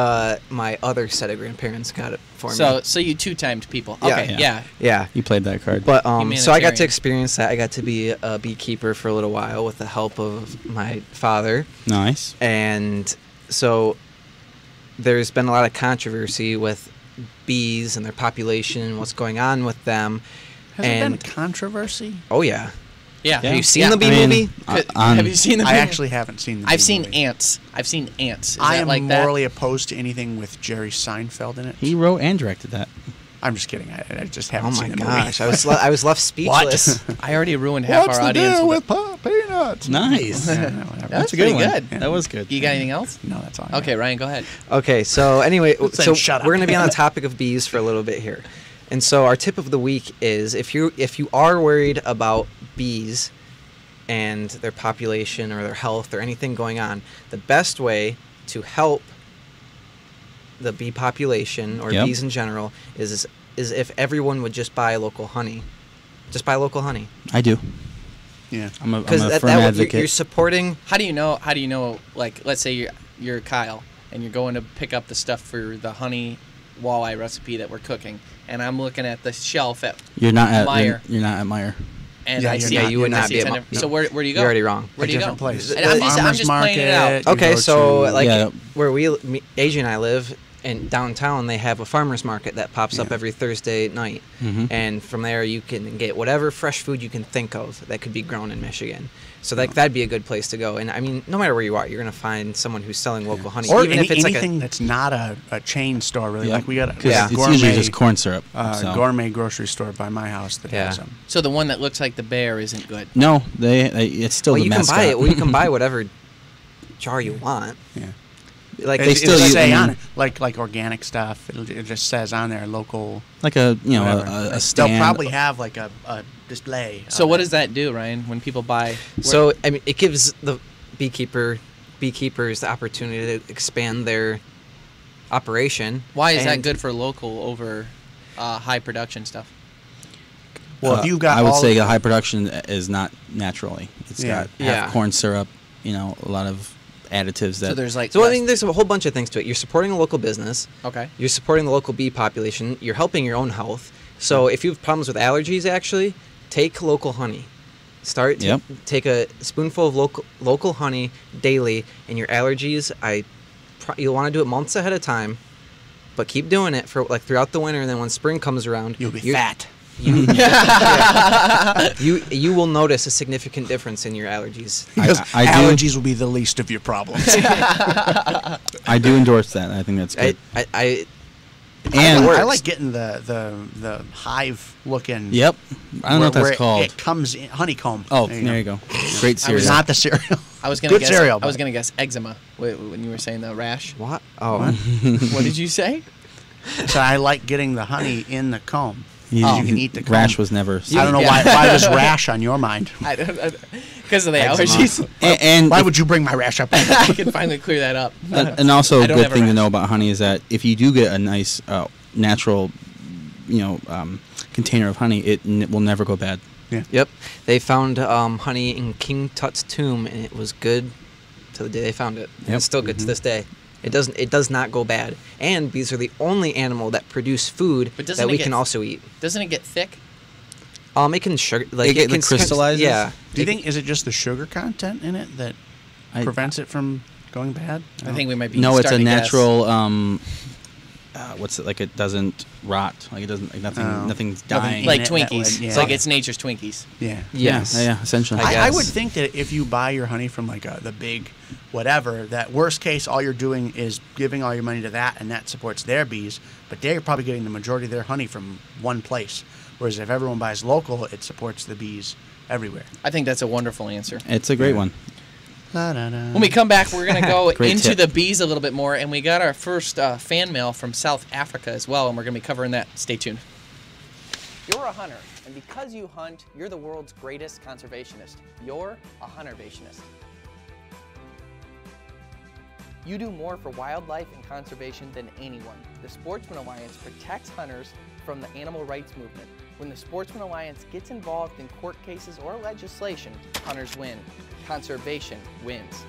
my other set of grandparents got it for me. So you two-timed people. Yeah. Okay, yeah. Yeah. You played that card. But so I got Humanitarian. to experience that. I got to be a beekeeper for a little while with the help of my father. Nice. And so there's been a lot of controversy with bees and their population and what's going on with them. Has there and been controversy? oh yeah. Yeah. Have you seen Yeah. the bee I mean, movie? Have you seen the I movie? actually haven't seen the I've Bee seen movie. ants. I've seen ants. Is I that am like morally opposed to anything with Jerry Seinfeld in it. He wrote and directed that. I'm just kidding. I just Oh haven't my seen the gosh, movie. I was left speechless. that? I already ruined half our audience. peanuts? Nice. Yeah, no, whatever. That's a good pretty one. good. That was good. You got anything else? No, that's all. I Okay, got. Ryan, go ahead. Okay, so anyway, Saying so shut up. we're going to be on the topic of bees for a little bit here. And so our tip of the week is if you are worried about bees and their population or their health or anything going on, the best way to help the bee population or Yep. bees in general is if everyone would just buy local honey. Just buy local honey. I do. Yeah. I'm a Because firm advocate. you're supporting. How do you know? Like, let's say you're Kyle and you're going to pick up the stuff for the honey walleye recipe that we're cooking, and I'm looking at the shelf at You're not at Meyer. You're not at Meyer. and Yeah, I you're see not- Yeah, you would I not see be it's at under- no. So where do you go? You're already wrong. Where do you go? different place. And I'm just playing it out. You Okay, go so to- like Yeah. where AJ and I live in downtown, they have a farmers market that pops up Yeah. every Thursday night, Mhm. and from there you can get whatever fresh food you can think of that could be grown in Michigan. So that'd be a good place to go. And I mean, no matter where you are, you're gonna find someone who's selling local honey, or even if it's anything that's not a chain store, really. Yeah. Like we got a 'Cause Yeah. it's gourmet, usually just corn syrup. so. gourmet grocery store by my house that Yeah. has them. So the one that looks like the bear isn't good. No, it's still well, the you can mascot. buy it. Well, you can buy whatever jar you want. Yeah. Like They still it'll use- say I on mean- it, like organic stuff. It just says on there local. like a whatever. a stand. They'll probably have like a display. So of what it. does that do, Ryan, when people buy? So I mean, it gives the beekeepers the opportunity to expand their operation. Why is that and- good for local over high production stuff? Well, if you've got I would all say the- the high production is not naturally. It's Yeah. got Yeah. half corn syrup. A lot of additives that. So there's like So I less- mean, there's a whole bunch of things to it. You're supporting a local business. okay. You're supporting the local bee population. You're helping your own health. So if you have problems with allergies, actually, take local honey. Yep. Take a spoonful of local honey daily, and your allergies. You'll want to do it months ahead of time, but keep doing it for like throughout the winter. And then when spring comes around, You'll be you're- fat. You will notice a significant difference in your allergies. Because I do- allergies will be the least of your problems. I do endorse that. I think that's good. And I like getting the hive looking. Yep. I don't know what where that's called. It comes in honeycomb. Oh, there you go. Great cereal. It's not the cereal. I was gonna Good guess. cereal, I was but- gonna guess eczema when you were saying the rash. What? Oh, What did you say? So I like getting the honey in the comb. You can eat the comb. rash was never. I don't know Yeah. why was rash on your mind. Because of the Eczema. allergies. And Why would you bring my rash up? I can finally clear that up. and also I a don't good have a thing to rash. know about honey is that if you do get a nice natural, container of honey, it will never go bad. yep. They found honey in King Tut's tomb, and it was good till the day they found it. And Yep. it's still good to this day. It does not go bad. And bees are the only animal that produce food But doesn't that it we get- can also eat. Doesn't it get thick? It can sugar like It can crystallizes? Yeah. Do you think is it just the sugar content in it that prevents it from going bad? I think we might be. No, it's a starting to guess. natural. What's it like? It doesn't rot. Like it doesn't. Like nothing. Nothing's dying. Like in it that Twinkies. way, It's yeah. like it's nature's Twinkies. Yeah. Yes. Yeah. Essentially. I I guess. would think that if you buy your honey from like the big whatever, that worst case, all you're doing is giving all your money to that, and that supports their bees. But they're probably getting the majority of their honey from one place. Whereas if everyone buys local, it supports the bees everywhere. I think that's a wonderful answer. It's a great one. When we come back, we're going to go Great into tip. the bees a little bit more, and we got our first fan mail from South Africa as well, and we're going to be covering that. Stay tuned. You're a hunter, and because you hunt, you're the world's greatest conservationist. You're a huntervationist. You do more for wildlife and conservation than anyone. The Sportsman Alliance protects hunters from the animal rights movement. When the Sportsman Alliance gets involved in court cases or legislation, hunters win. Conservation wins.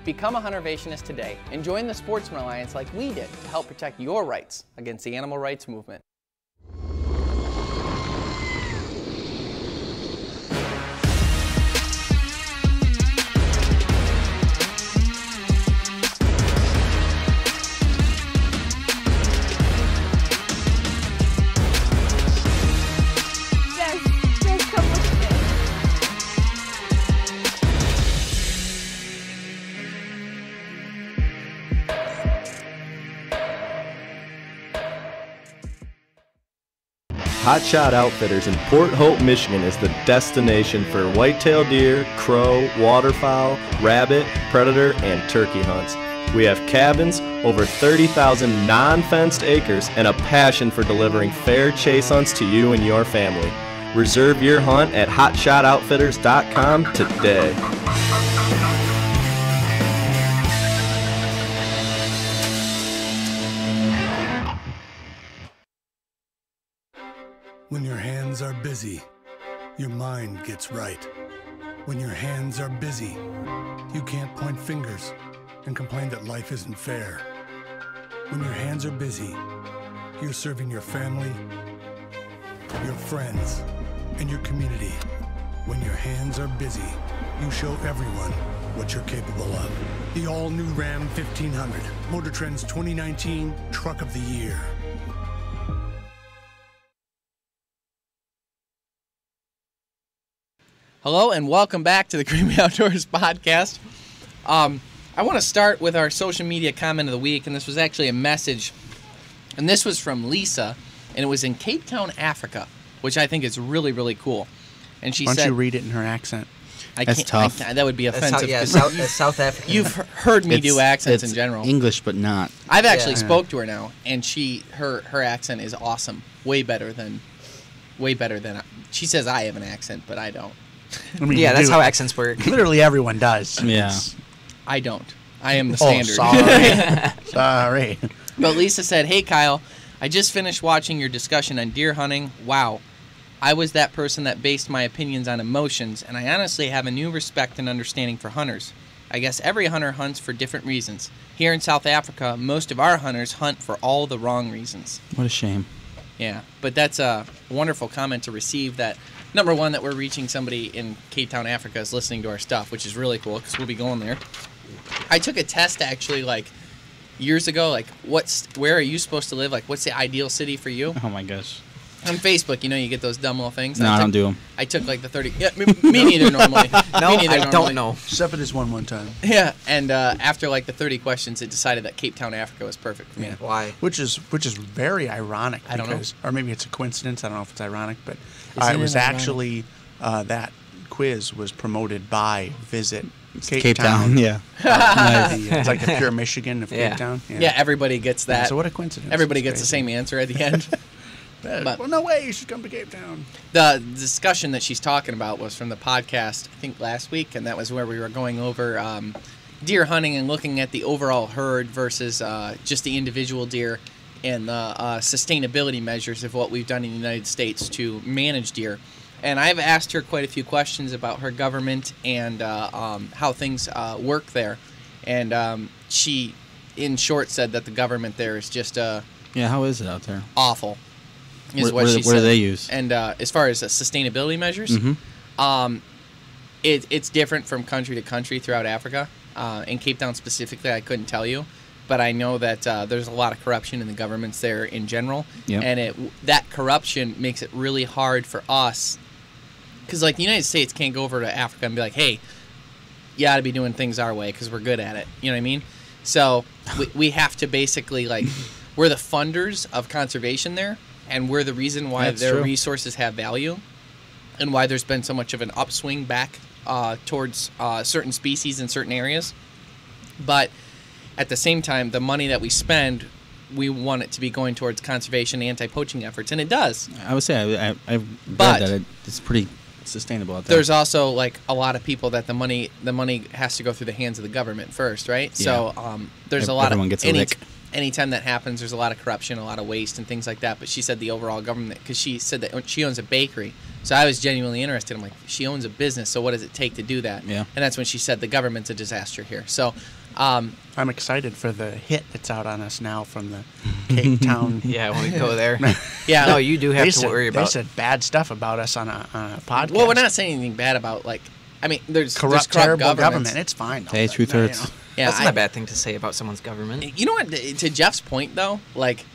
Become a Huntervationist today and join the Sportsman Alliance like we did to help protect your rights against the animal rights movement. Hotshot Outfitters in Port Hope, Michigan is the destination for whitetail deer, crow, waterfowl, rabbit, predator, and turkey hunts. We have cabins, over 30,000 non-fenced acres, and a passion for delivering fair chase hunts to you and your family. Reserve your hunt at hotshotoutfitters.com today. When your hands are busy, your mind gets right. When your hands are busy, you can't point fingers and complain that life isn't fair. When your hands are busy, you're serving your family, your friends, and your community. When your hands are busy, you show everyone what you're capable of. The all-new Ram 1500, Motor Trend's 2019 Truck of the Year. Hello and welcome back to the Green Outdoors podcast. I want to start with our social media comment of the week, and this was actually a message, and this was from Lisa, and it was in Cape Town, Africa, which I think is really, really cool. And she Why said, don't you read it in her accent? That's tough. That would be offensive. Yeah, 'cause South Africa. You've heard me do accents it's in general. English, but not. I've actually Yeah. spoke to her now, and her accent is awesome. Way better than. She says I have an accent, but I don't. I mean, Yeah, you that's do. how accents work. Literally everyone does. Yeah. It's- I don't. I am the Oh, standard. sorry. Sorry. But Lisa said, "Hey Kyle, I just finished watching your discussion on deer hunting. Wow. I was that person that based my opinions on emotions, and I honestly have a new respect and understanding for hunters. I guess every hunter hunts for different reasons. Here in South Africa, most of our hunters hunt for all the wrong reasons." What a shame. Yeah, but that's a wonderful comment to receive that, number one, that we're reaching somebody in Cape Town, Africa is listening to our stuff, which is really cool because we'll be going there. I took a test actually like years ago, like where are you supposed to live? Like what's the ideal city for you? Oh my gosh. On Facebook, you get those dumb little things. No, I don't do them. I took like the 30. Yeah, me neither normally. No, Me neither I normally. don't know. Except for this one time. Yeah, and after like the 30 questions, it decided that Cape Town, Africa was perfect for me. Why? Which is very ironic. I don't know. Or maybe it's a coincidence. I don't know if it's ironic, but Isn't it was it ironic? actually that quiz was promoted by Visit Cape Town. Yeah. Nice. It's like the pure Michigan of Yeah. Cape Town. Yeah, everybody gets that. So what a coincidence. Everybody It's gets the crazy. same answer at the end. But well, no way. You should come to Cape Town. the discussion that she's talking about was from the podcast, I think last week, and that was where we were going over deer hunting and looking at the overall herd versus just the individual deer and the sustainability measures of what we've done in the United States to manage deer. And I've asked her quite a few questions about her government and how things work there. And she, in short, said that the government there is just Yeah, how is it out there? awful. Is What she do said. they use? And as far as sustainability measures, Mhm. it's different from country to country throughout Africa. In Cape Town specifically, I couldn't tell you, but I know that there's a lot of corruption in the governments there in general, Yep. and that corruption makes it really hard for us, because like the United States can't go over to Africa and be like, hey, you ought to be doing things our way because we're good at it. You know what I mean? So we have to basically like, we're the funders of conservation there, and we're the reason why That's their true. resources have value, and why there's been so much of an upswing back towards certain species in certain areas. But at the same time, the money that we spend, we want it to be going towards conservation and anti-poaching efforts, and it does. I would say I've But- read that it's pretty sustainable out there. There's also like a lot of people that the money has to go through the hands of the government first, right? Yeah. So there's a lot Everyone of gets a lick. anytime that happens, there's a lot of corruption, a lot of waste, and things like that. But she said the overall government, because she said that she owns a bakery. So I was genuinely interested. I'm like, she owns a business, so what does it take to do that? Yeah. And that's when she said the government's a disaster here. So I'm excited for the hit that's out on us now from the Cape Town. Yeah, when we go there. yeah, No, you do have to said, worry They about. said bad stuff about us on a podcast. well, we're not saying anything bad about like. I mean, there's corrupt, there's terrible governments. government. It's fine. Hey, though, truth but, hurts. Yeah, That's not a bad thing to say about someone's government. You know what? To Jeff's point, though, like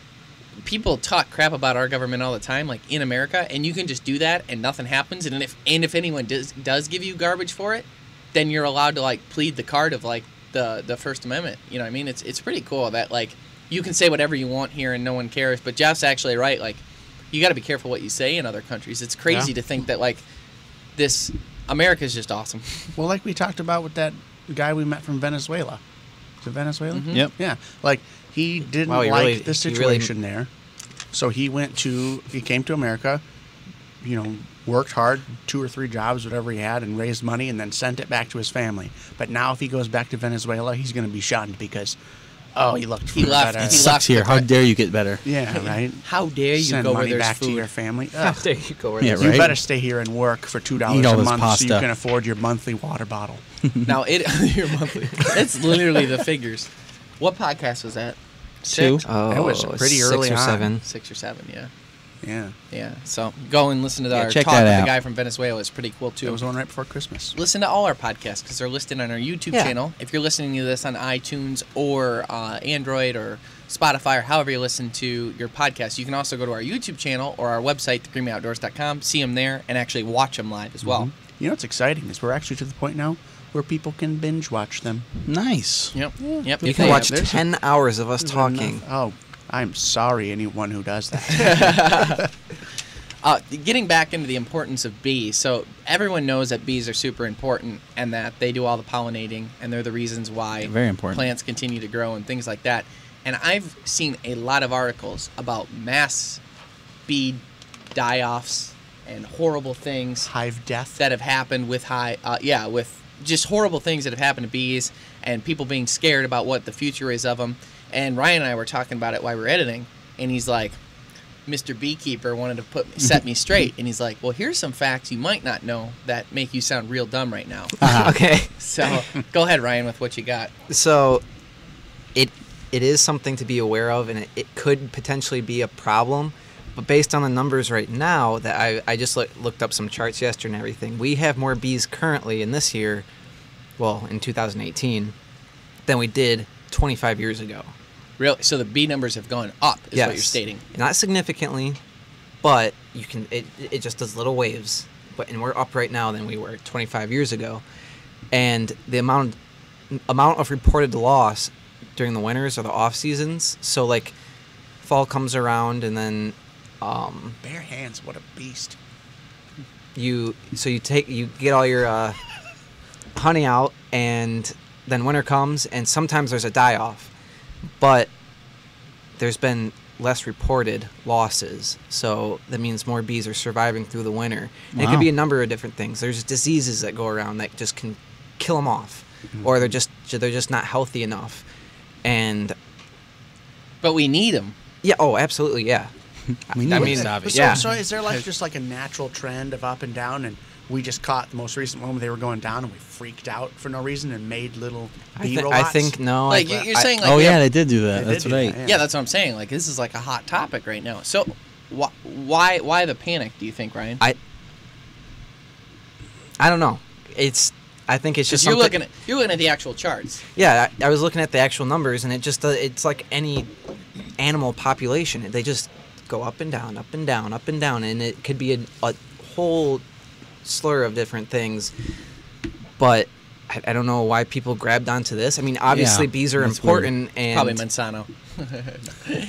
people talk crap about our government all the time, like in America, and you can just do that and nothing happens. And if anyone does give you garbage for it, then you're allowed to like plead the card of like the First Amendment. You know what I mean? It's pretty cool that like you can say whatever you want here and no one cares. But Jeff's actually right. Like you got to be careful what you say in other countries. It's crazy to think that like this America's just awesome. Well, like we talked about with that guy we met from Venezuela. Is it Venezuela? Mhm. Yep. Yeah. Like he didn't Wow, he like really- the he really- situation there. So he came to America, worked hard, 2 or 3 jobs, whatever he had, and raised money and then sent it back to his family. But now if he goes back to Venezuela, he's going to be shunned because, he looked for He left. better. He Sucks left here. the How country. dare you get better? Yeah, right. How dare you Send go where money there's back food? to your family. How Ugh. dare you go where Yeah, there's You right? better stay here and work for $2 Eat all a this month so pasta. you can afford your monthly water bottle. Now your monthly. That's literally the figures. What podcast was that? 2. Oh, That was pretty 6 early or on. 7. 6 or 7, yeah. Yeah. Yeah. So go and listen to our check talk that with out. the guy from Venezuela. It's pretty cool It too. was one right before Christmas. Listen to all our podcasts because they're listed on our YouTube Yeah. channel. If you're listening to this on iTunes or Android or Spotify or however you listen to your podcast, you can also go to our YouTube channel or our website, thegreenoutdoors.com, see them there, and actually watch them live as well. You know what's exciting is we're actually to the point now where people can binge watch them. Nice. Yep. Yep. You can watch there's 10 hours of us There's talking. enough- Oh, I'm sorry, anyone who does that. Getting back into the importance of bees. So everyone knows that bees are super important and that they do all the pollinating and they're the reasons why Very important. plants continue to grow and things like that. And I've seen a lot of articles about mass bee die-offs and horrible things Hive death. that have happened with with just horrible things that have happened to bees and people being scared about what the future is of them. And Ryan and I were talking about it while we were editing, and he's like, Mr. Beekeeper wanted to set me straight, and he's like, well, here's some facts you might not know that make you sound real dumb right now. Okay. So go ahead, Ryan, with what you got. So it is something to be aware of, and it could potentially be a problem. But based on the numbers right now, that I just looked up some charts yesterday and everything, we have more bees currently in this year, well, in 2018, than we did 25 years ago. Really? So the bee numbers have gone up, is what you're stating. Not significantly, but you can. It just does little waves. And we're up right now than we were 25 years ago. And the amount of reported loss during the winters or the off seasons. So like, fall comes around and then. Bare hands, what a beast. You get all your honey out, and then winter comes, and sometimes there's a die-off, but there's been less reported losses, so that means more bees are surviving through the winter. And it could be a number of different things. There's diseases that go around that just can kill them off, or they're just not healthy enough, But we need them. yeah, oh, absolutely, yeah. We need I it. mean, So, yeah. so is there just like a natural trend of up and down, and we just caught the most recent one where they were going down and we freaked out for no reason and made little bee I robots? think no. Like you're saying, like Oh we yeah, have- they did do that. They That's did do right. that, yeah, that's what I'm saying. Like this is like a hot topic right now. So why the panic? Do you think, Ryan? I don't know. I think it's just You're something. looking at the actual charts. Yeah, I was looking at the actual numbers, and it's like any animal population. They just go up and down, up and down, up and down, and it could be a whole slur of different things. But I don't know why people grabbed onto this. I mean, obviously Yeah, bees are that's important, and Probably Monsanto.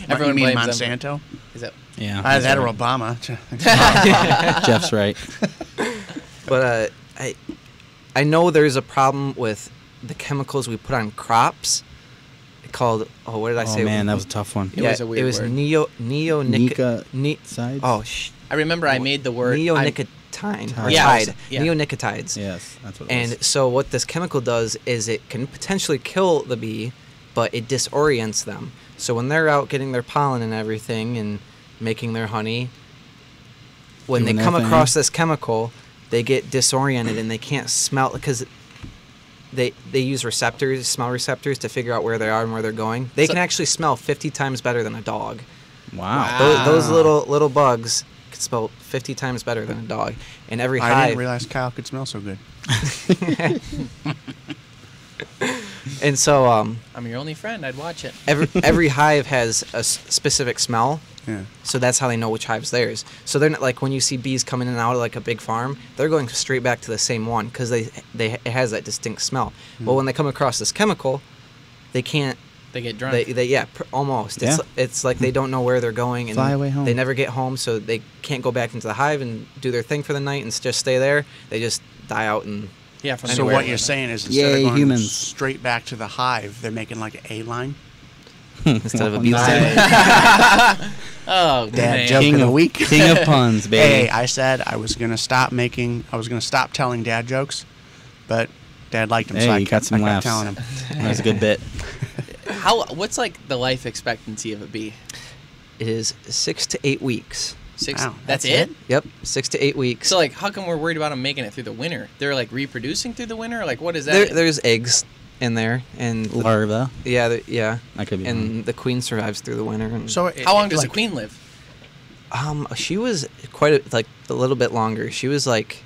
Everyone mean blames them. Monsanto? Is that? Yeah. That or right. Obama. Jeff's right. But I know there's a problem with the chemicals we put on crops. Called what did I say? Oh man, that was a tough one. It was a weird It was word. neonicotinoids. Sides? Oh, I remember I made the word. neonicotinoids. nicotine or Yeah. tide, Yeah. neonicotinoids. Yes, that's what it And was. so what this chemical does is it can potentially kill the bee, but it disorients them. So when they're out getting their pollen and everything and making their honey, when Doing they their come thing. across this chemical, they get disoriented and they can't smell because they use smell receptors to figure out where they are and where they're going. They So- can actually smell 50 times better than a dog. Wow. Those little bugs can smell 50 times better than a dog. And every I hive. didn't realize Kyle could smell so good. And so I'm your only friend. I'd watch it. every hive has a specific smell. Yeah. So that's how they know which hive's theirs. So they're not like when you see bees coming in and out of like a big farm, they're going straight back to the same one because it has that distinct smell. Well, when they come across this chemical, they can't. They get drunk. Almost. Yeah. It's like they don't know where they're going and Fly away home. they never get home, so they can't go back into the hive and do their thing for the night and just stay there. They just die out and yeah. From So anywhere. what you're saying is instead Yay, of going humans. straight back to the hive, they're making like an A line. instead of a bee Nice. line. Oh, Dad man. joke of the week. King of puns, baby. Hey, I said I was gonna stop telling dad jokes, but Dad liked him, Hey, so I you got kept, some I kept laughs. telling him. That was a good bit. What's like the life expectancy of a bee? It is 6 to 8 weeks. 6. Wow, that's that's it. Yep, 6 to 8 weeks. So like, how come we're worried about them making it through the winter? They're like reproducing through the winter. Like, what is that? there's eggs in there, and Larva. yeah, I could be wrong. and the queen survives through the winter. And So How long does like, the queen live? she was a little bit longer. She was like,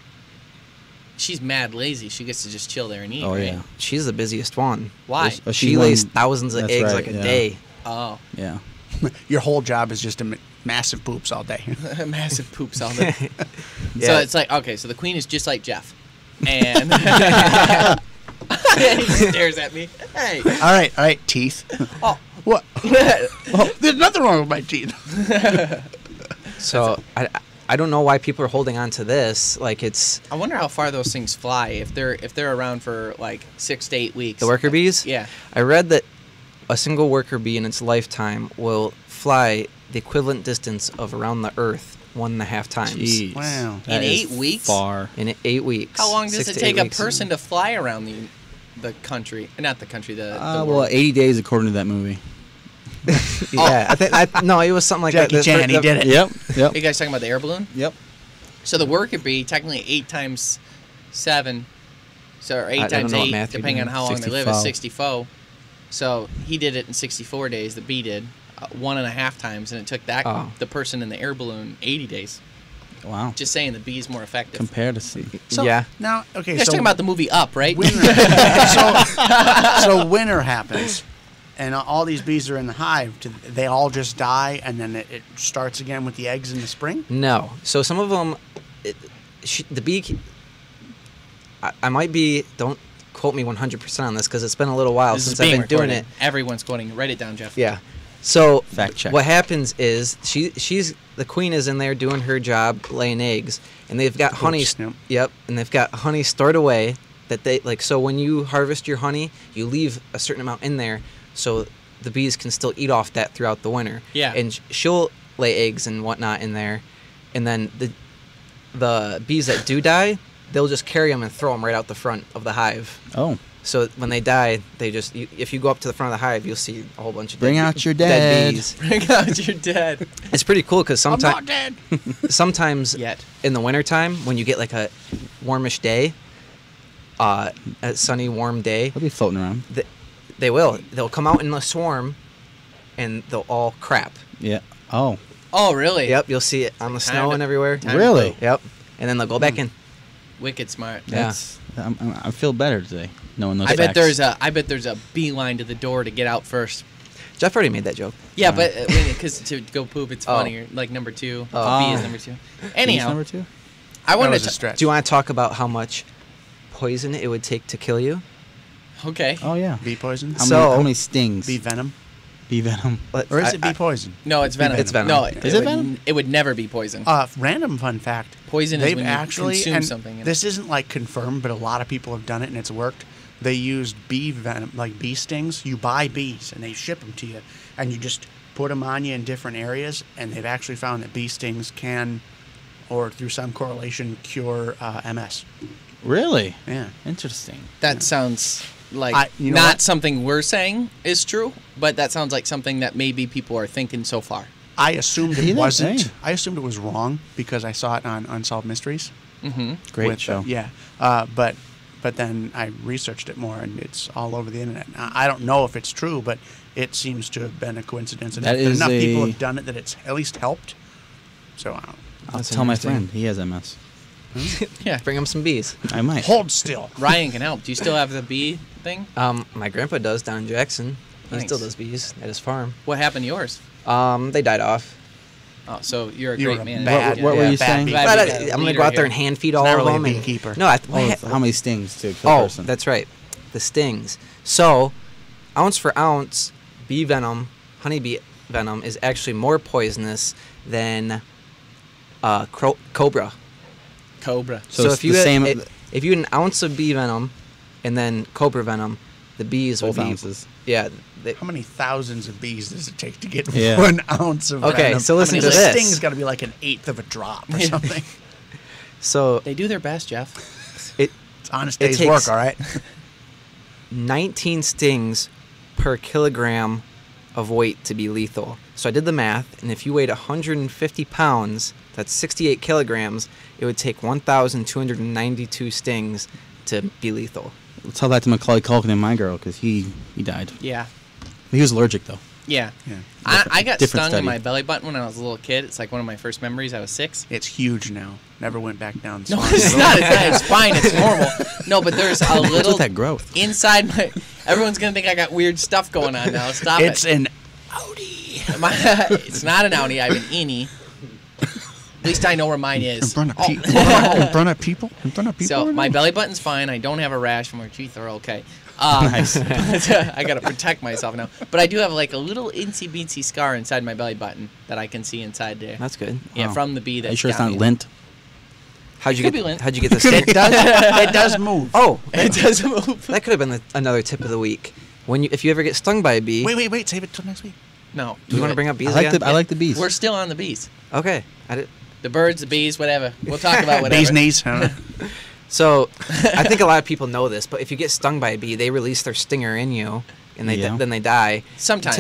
She's mad lazy. She gets to just chill there and eat. Oh, right? yeah. she's the busiest one. Why? Oh, She she's lays one- thousands of that's eggs right, like a yeah. day. Oh, Yeah. your whole job is just to massive poops all day. massive poops all day. So Yeah. it's like, okay, so the queen is just like Jeff, and he stares at me. Hey, all right, teeth. oh, What? Well, there's nothing wrong with my teeth. So I don't know why people are holding on to this. Like it's I wonder how far those things fly if they're around for like 6 to 8 weeks. the worker bees. Yeah. I read that a single worker bee in its lifetime will fly the equivalent distance of around the Earth 1.5 times. Jeez. Wow. That In is 8 weeks? Far. In 8 weeks. How long does 6 it to take 8 a weeks. person to fly around the country? Not the country. The Well, world. 80 days according to that movie. Yeah, I think no, it was something like Jackie that. Chan, he did it. Yep. Are you guys talking about the air balloon? Yep. So the worker bee technically 8 times 7, so or 8 I don't times know what 8, math you're depending on doing. how long they live, is 64. 64. So he did it in 64 days. The bee did 1.5 times, and it took the person in the air balloon 80 days. Wow. Just saying, the bee is more effective. Comparison. So, Yeah. Now, okay, You guys so talking about the movie Up, right? winter. so winter happens, and all these bees are in the hive. They all just die, and then it starts again with the eggs in the spring. No. So some of them, the bee. I might be. Don't quote me 100% on this because it's been a little while This is since I've being been doing recorded. it. Everyone's quoting. Write it down, Jeff. Yeah. So Fact check. what happens is she's the queen is in there doing her job, laying eggs, and they've got honey. Yep. Yep, and they've got honey stored away that they like. So when you harvest your honey, you leave a certain amount in there, so the bees can still eat off that throughout the winter. Yeah. And she'll lay eggs and whatnot in there, and then the bees that do die, they'll just carry them and throw them right out the front of the hive. Oh. So when they die, they just if you go up to the front of the hive, you'll see a whole bunch of Bring dead, out your dead dead. bees. Bring out your dead. It's pretty cool because I'm sometimes not dead. sometimes Yet. in the wintertime when you get like a warmish day, a sunny warm day, They'll be floating around. they'll come out in a swarm, and they'll all crap. Yeah. Oh. Oh, really? Yep, you'll see it on the Time snow to- and everywhere. time to Really? go. Yep, and then they'll go back in. Wicked smart. Yeah. That's. I feel better today knowing those I bet facts. there's a beeline to the door to get out first. Jeff already made that joke. Yeah, but because to go poop, it's Oh. funnier. Like number 2, Oh. bee is number 2. Anyhow, number 2. I That wanted was a to. stretch. Do you want to talk about how much poison it would take to kill you? Okay. Oh yeah. Bee poison? So- how many stings? Bee venom? Bee venom. Or is it bee poison? No, it's venom. It's venom. No, Is it venom? It would never be poison. Random fun fact. Poison is They've when you actually, consume and something. and- this isn't like confirmed, but a lot of people have done it and it's worked. They used bee venom, like bee stings. You buy bees and they ship them to you, and you just put them on you in different areas. And they've actually found that bee stings can or through some correlation cure MS. Really? Yeah. Interesting. That sounds like you know not what? something we're saying is true, but that sounds like something that maybe people are thinking so far. I assumed it Either wasn't. way. I assumed it was wrong because I saw it on Unsolved Mysteries. Mm-hmm. Great show. Yeah. But then I researched it more, and it's all over the internet. Now, I don't know if it's true, but it seems to have been a coincidence. And That if is enough people a- have done it that it's at least helped. So I'll That's tell my interesting. friend. He has MS. Yeah. Bring him some bees. I might. hold still. Ryan can help. Do you still have the bee thing? My grandpa does down in Jackson. He Nice. still does bees at his farm. What happened to yours? They died off. Oh, so you're a You're great a man. bad- What were you bad saying? bee. Glad But we got a I'm gonna leader go out there here. and hand feed It's all not of really a them. and- beekeeper. No, How many stings to kill a Oh, person? that's right. The stings. So, ounce for ounce, bee venom, honeybee venom is actually more poisonous than cobra. Cobra. So it's if you the had, same- if you had an ounce of bee venom and then cobra venom, the bees Both would be ounces. Yeah. How many thousands of bees does it take to get Yeah. 1 ounce of Okay, venom? so listen I mean, to the this. sting's got to be like an eighth of a drop or something. So They do their best, Jeff. It's honest It day's takes- work, all right? 19 stings per kilogram of weight to be lethal. So I did the math, and if you weighed 150 pounds, that's 68 kilograms, it would take 1,292 stings to be lethal. Tell that to Macaulay Culkin and my girl, because he died. Yeah. He was allergic, though. Yeah. Yeah. I got Different stung study. in my belly button when I was a little kid. It's like one of my first memories. I was 6. It's huge now. Never went back down. No, it's not. It's fine. It's normal. No, but there's a What's little with that growth? inside my. Everyone's gonna think I got weird stuff going on now. Stop It's it. an Audi. It's not an outie. I have an innie. At least I know where mine In is. front of Oh. people. In front of people. In front of people. So my belly button's fine. I don't have a rash. My teeth are okay. Nice. I gotta protect myself now. But I do have like a little insy beansy scar inside my belly button that I can see inside there. That's good. Yeah, Wow. from the bee. Are That you sure it's got not me. lint? How'd you Could be get? lint. How'd you get the sting? it does move. Oh, It does move. that could have been another tip of the week. If you ever get stung by a bee, Wait. Save it till next week. No. do you want to bring up bees I again? like the bees. We're still on the bees. Okay. The birds, the bees, whatever. We'll talk about whatever. Bees knees. I don't know. So, I think a lot of people know this, but if you get stung by a bee, they release their stinger in you, and Yeah. then they die. Sometimes.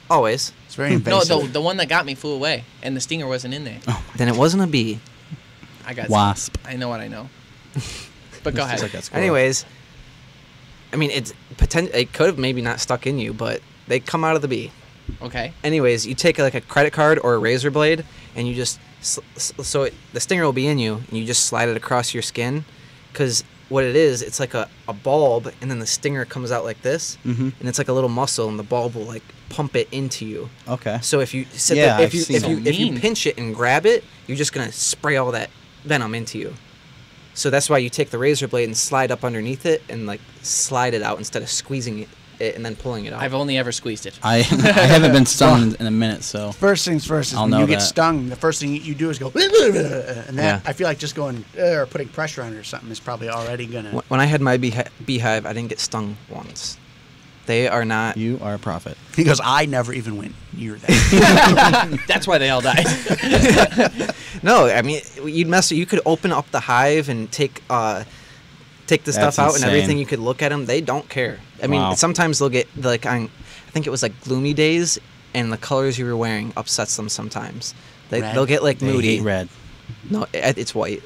Always. It's very No, invasive. the one that got me flew away, and the stinger wasn't in there. Then it wasn't a bee. I got Wasp. I know what I know. But go ahead. Just like that squirrel. Anyways, I mean, it could have maybe not stuck in you, but they come out of the bee. Okay. Anyways, you take like a credit card or a razor blade, and you just the stinger will be in you, and you just slide it across your skin, because what it is, it's like a bulb, and then the stinger comes out like this, Mhm. and it's like a little muscle, and the bulb will like pump it into you. Okay. So if you sit Yeah, there, I've seen if it. you pinch it and grab it, you're just gonna spray all that venom into you. So that's why you take the razor blade and slide up underneath it and like slide it out instead of squeezing it and then pulling it out. I've only ever squeezed it. I haven't been stung in a minute, so First things first is I'll when know you get that. stung, the first thing you do is go, and that Yeah. I feel like just going or putting pressure on it or something is probably already gonna. When I had my beehive, I didn't get stung once. They are not. you are a prophet. He goes, I never even went near that. That's why they all died. No, I mean You could open up the hive and take the stuff That's out and insane. everything. You could look at them. They don't care. I mean, Wow. sometimes they'll get like I think it was like gloomy days, and the colors you were wearing upsets them. Sometimes Red? they'll get like They moody. hate red. No, it's white.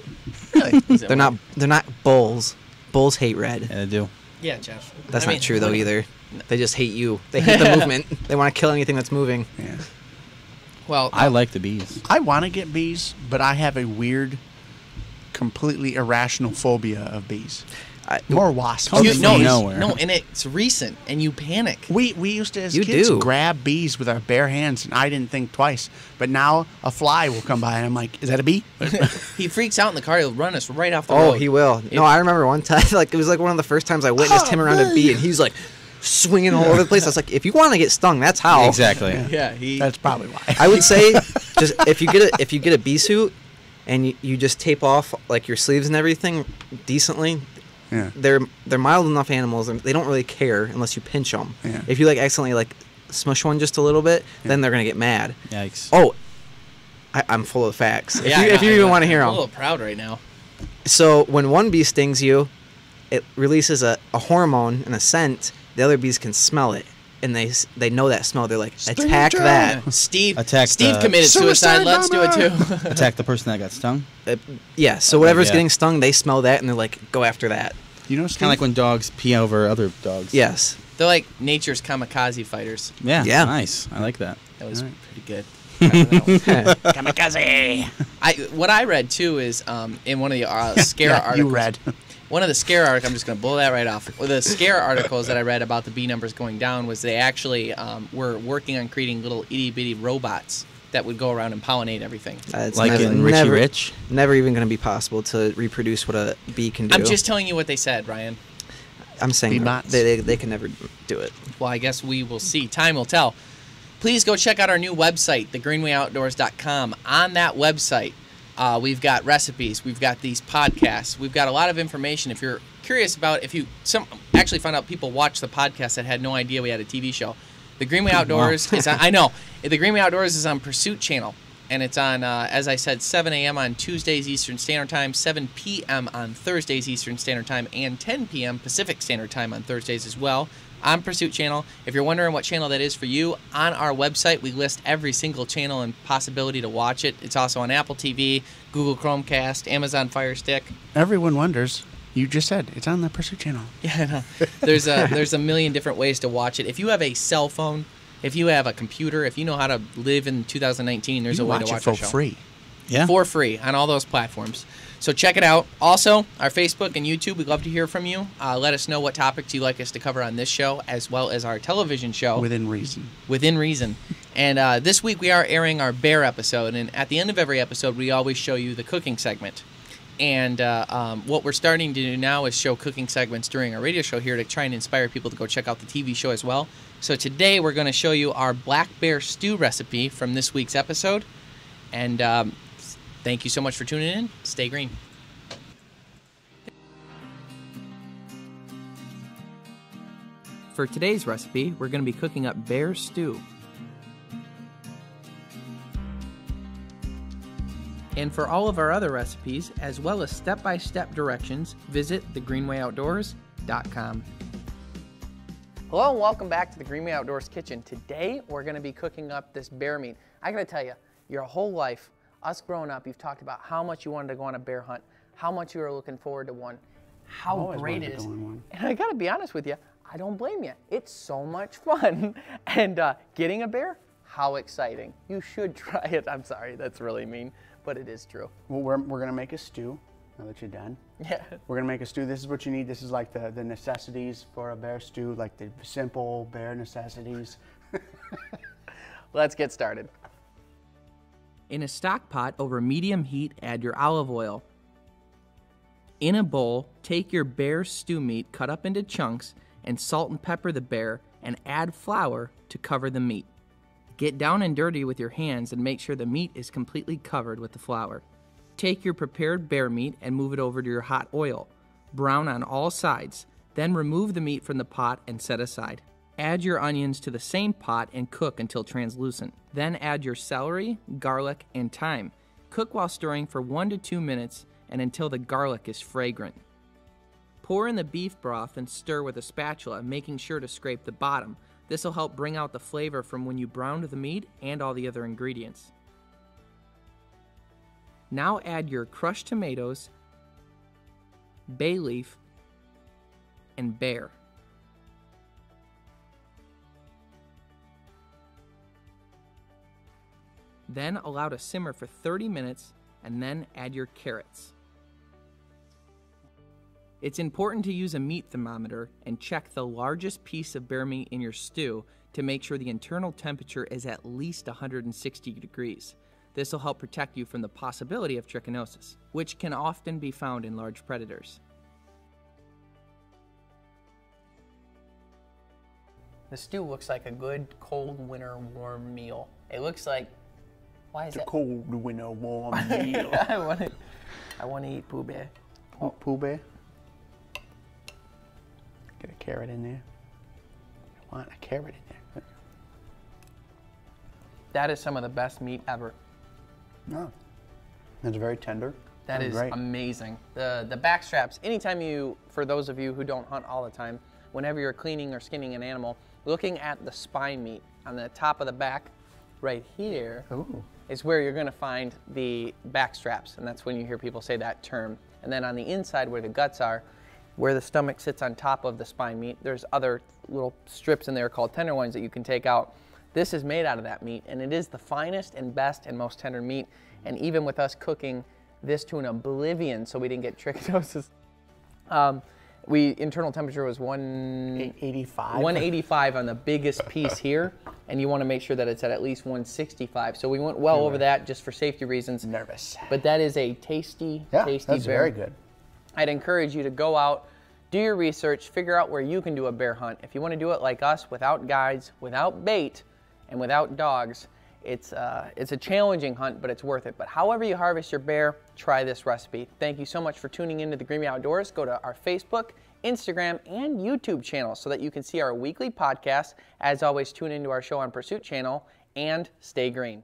Really? They're not. They're not bulls. Bulls hate red. Yeah, they do. Yeah, Jeff. That's I mean, not true though either. They just hate you. They hate the movement. They want to kill anything that's moving. Yeah. Well, I like the bees. I want to get bees, but I have a weird, completely irrational phobia of bees. More wasps. Comes you, than from bees. nowhere. no, and it's recent, and you panic. We used to, as You kids, do. grab bees with our bare hands, and I didn't think twice. But now a fly will come by, and I'm like, is that a bee? He freaks out in the car. He'll run us right off the Oh, road. he will. No, I remember one time, like it was like one of the first times I witnessed him around a bee, and he's like swinging all over the place. I was like, if you want to get stung, that's how. Exactly. Yeah, he. That's probably why. I would say, just if you get a bee suit, and you just tape off like your sleeves and everything decently. Yeah. They're mild enough animals, and they don't really care unless you pinch them. Yeah. If you like accidentally like smush one just a little bit, then they're gonna get mad. Yikes. Oh, I'm full of facts. Yeah, if you even want to hear I'm them. a little proud right now. So when one bee stings you, it releases a hormone and a scent. The other bees can smell it, and they know that smell. They're like, attack that. Steve Attack Steve the- committed suicide. Suicide Let's do it too. Attack the person that got stung. Yeah. So whatever's yeah. getting stung, they smell that, and they're like, go after that. You know, It's kind of like when dogs pee over other dogs. Yes. They're like nature's kamikaze fighters. Yeah. Yeah. Nice. I like that. That was All right. pretty good. kamikaze. What I read too is in one of the scare articles. You read. One of the scare articles, I'm just going to blow that right off. One of the scare articles that I read about the bee numbers going down was they actually were working on creating little itty bitty robots that would go around and pollinate everything. It's Like in Richie Rich. Never even going to be possible to reproduce what a bee can do. I'm just telling you what they said, Ryan. I'm saying Bee-bots. they can never do it. Well, I guess we will see. Time will tell. Please go check out our new website, thegreenwayoutdoors.com. On that website, we've got recipes, we've got these podcasts, we've got a lot of information. If you're curious about, actually found out people watch the podcast that had no idea we had a TV show. The Greenway Outdoors is on, I know, the Greenway Outdoors is on Pursuit Channel, and it's on, as I said, 7 a.m. on Tuesdays Eastern Standard Time, 7 p.m. on Thursdays Eastern Standard Time, and 10 p.m. Pacific Standard Time on Thursdays as well. On Pursuit Channel. If you're wondering what channel that is for you, on our website we list every single channel and possibility to watch it. It's also on Apple TV, Google Chromecast, Amazon Fire Stick. Everyone wonders. You just said it's on the Pursuit Channel. Yeah, I know. There's a million different ways to watch it. If you have a cell phone, if you have a computer, if you know how to live in 2019, there's You a way watch to it watch for our show. free. Yeah. For free on all those platforms. So check it out. Also, our Facebook and YouTube, we'd love to hear from you. Let us know what topics you'd like us to cover on this show, as well as our television show. Within reason. Within reason. And this week we are airing our bear episode, and at the end of every episode we always show you the cooking segment. And what we're starting to do now is show cooking segments during our radio show here to try and inspire people to go check out the TV show as well. So today we're going to show you our black bear stew recipe from this week's episode. And thank you so much for tuning in. Stay green. For today's recipe, we're going to be cooking up bear stew. And for all of our other recipes, as well as step-by-step directions, visit thegreenwayoutdoors.com. Hello and welcome back to the Greenway Outdoors Kitchen. Today we're going to be cooking up this bear meat. I got to tell you, your whole life, us growing up, you've talked about how much you wanted to go on a bear hunt, how much you were looking forward to one, how Always great wanted it to is. go on one. And I got to be honest with you, I don't blame you. It's so much fun. And getting a bear, how exciting. You should try it. I'm sorry, that's really mean, but it is true. Well, we're going to make a stew, now that you're done. Yeah. We're going to make a stew. This is what you need. This is like the necessities for a bear stew, like the simple bear necessities. Let's get started. In a stock pot over medium heat, add your olive oil. In a bowl, take your bear stew meat cut up into chunks and salt and pepper the bear and add flour to cover the meat. Get down and dirty with your hands and make sure the meat is completely covered with the flour. Take your prepared bear meat and move it over to your hot oil. Brown on all sides, then remove the meat from the pot and set aside. Add your onions to the same pot and cook until translucent. Then add your celery, garlic, and thyme. Cook while stirring for 1 to 2 minutes and until the garlic is fragrant. Pour in the beef broth and stir with a spatula, making sure to scrape the bottom. This will help bring out the flavor from when you browned the meat and all the other ingredients. Now add your crushed tomatoes, bay leaf, and bear. Then allow to simmer for 30 minutes and then add your carrots. It's important to use a meat thermometer and check the largest piece of bear meat in your stew to make sure the internal temperature is at least 160 degrees. This will help protect you from the possibility of trichinosis, which can often be found in large predators. The stew looks like a good cold winter warm meal. It looks like, why is It's a that? cold winter warm meal. I want to eat Pooh Bear. Pooh Bear. Get a carrot in there. I want a carrot in there. That is some of the best meat ever. No. It's very tender. That is great. amazing. The back straps, anytime you, for those of you who don't hunt all the time, whenever you're cleaning or skinning an animal, looking at the spine meat on the top of the back, right here, is where you're gonna find the back straps, and that's when you hear people say that term. And then on the inside where the guts are, where the stomach sits on top of the spine meat, there's other little strips in there called tenderloins that you can take out. This is made out of that meat, and it is the finest and best and most tender meat. And even with us cooking this to an oblivion so we didn't get trichinosis, internal temperature was 185 on the biggest piece here, and you want to make sure that it's at least 165. So we went well over that just for safety reasons. Nervous. But that is a tasty, tasty that's bear. very good. I'd encourage you to go out, do your research, figure out where you can do a bear hunt. If you want to do it like us, without guides, without bait, and without dogs, it's a challenging hunt, but it's worth it. But however you harvest your bear, try this recipe. Thank you so much for tuning into the Green Outdoors. Go to our Facebook, Instagram, and YouTube channel so that you can see our weekly podcast. As always, tune into our Show on Pursuit channel and stay green.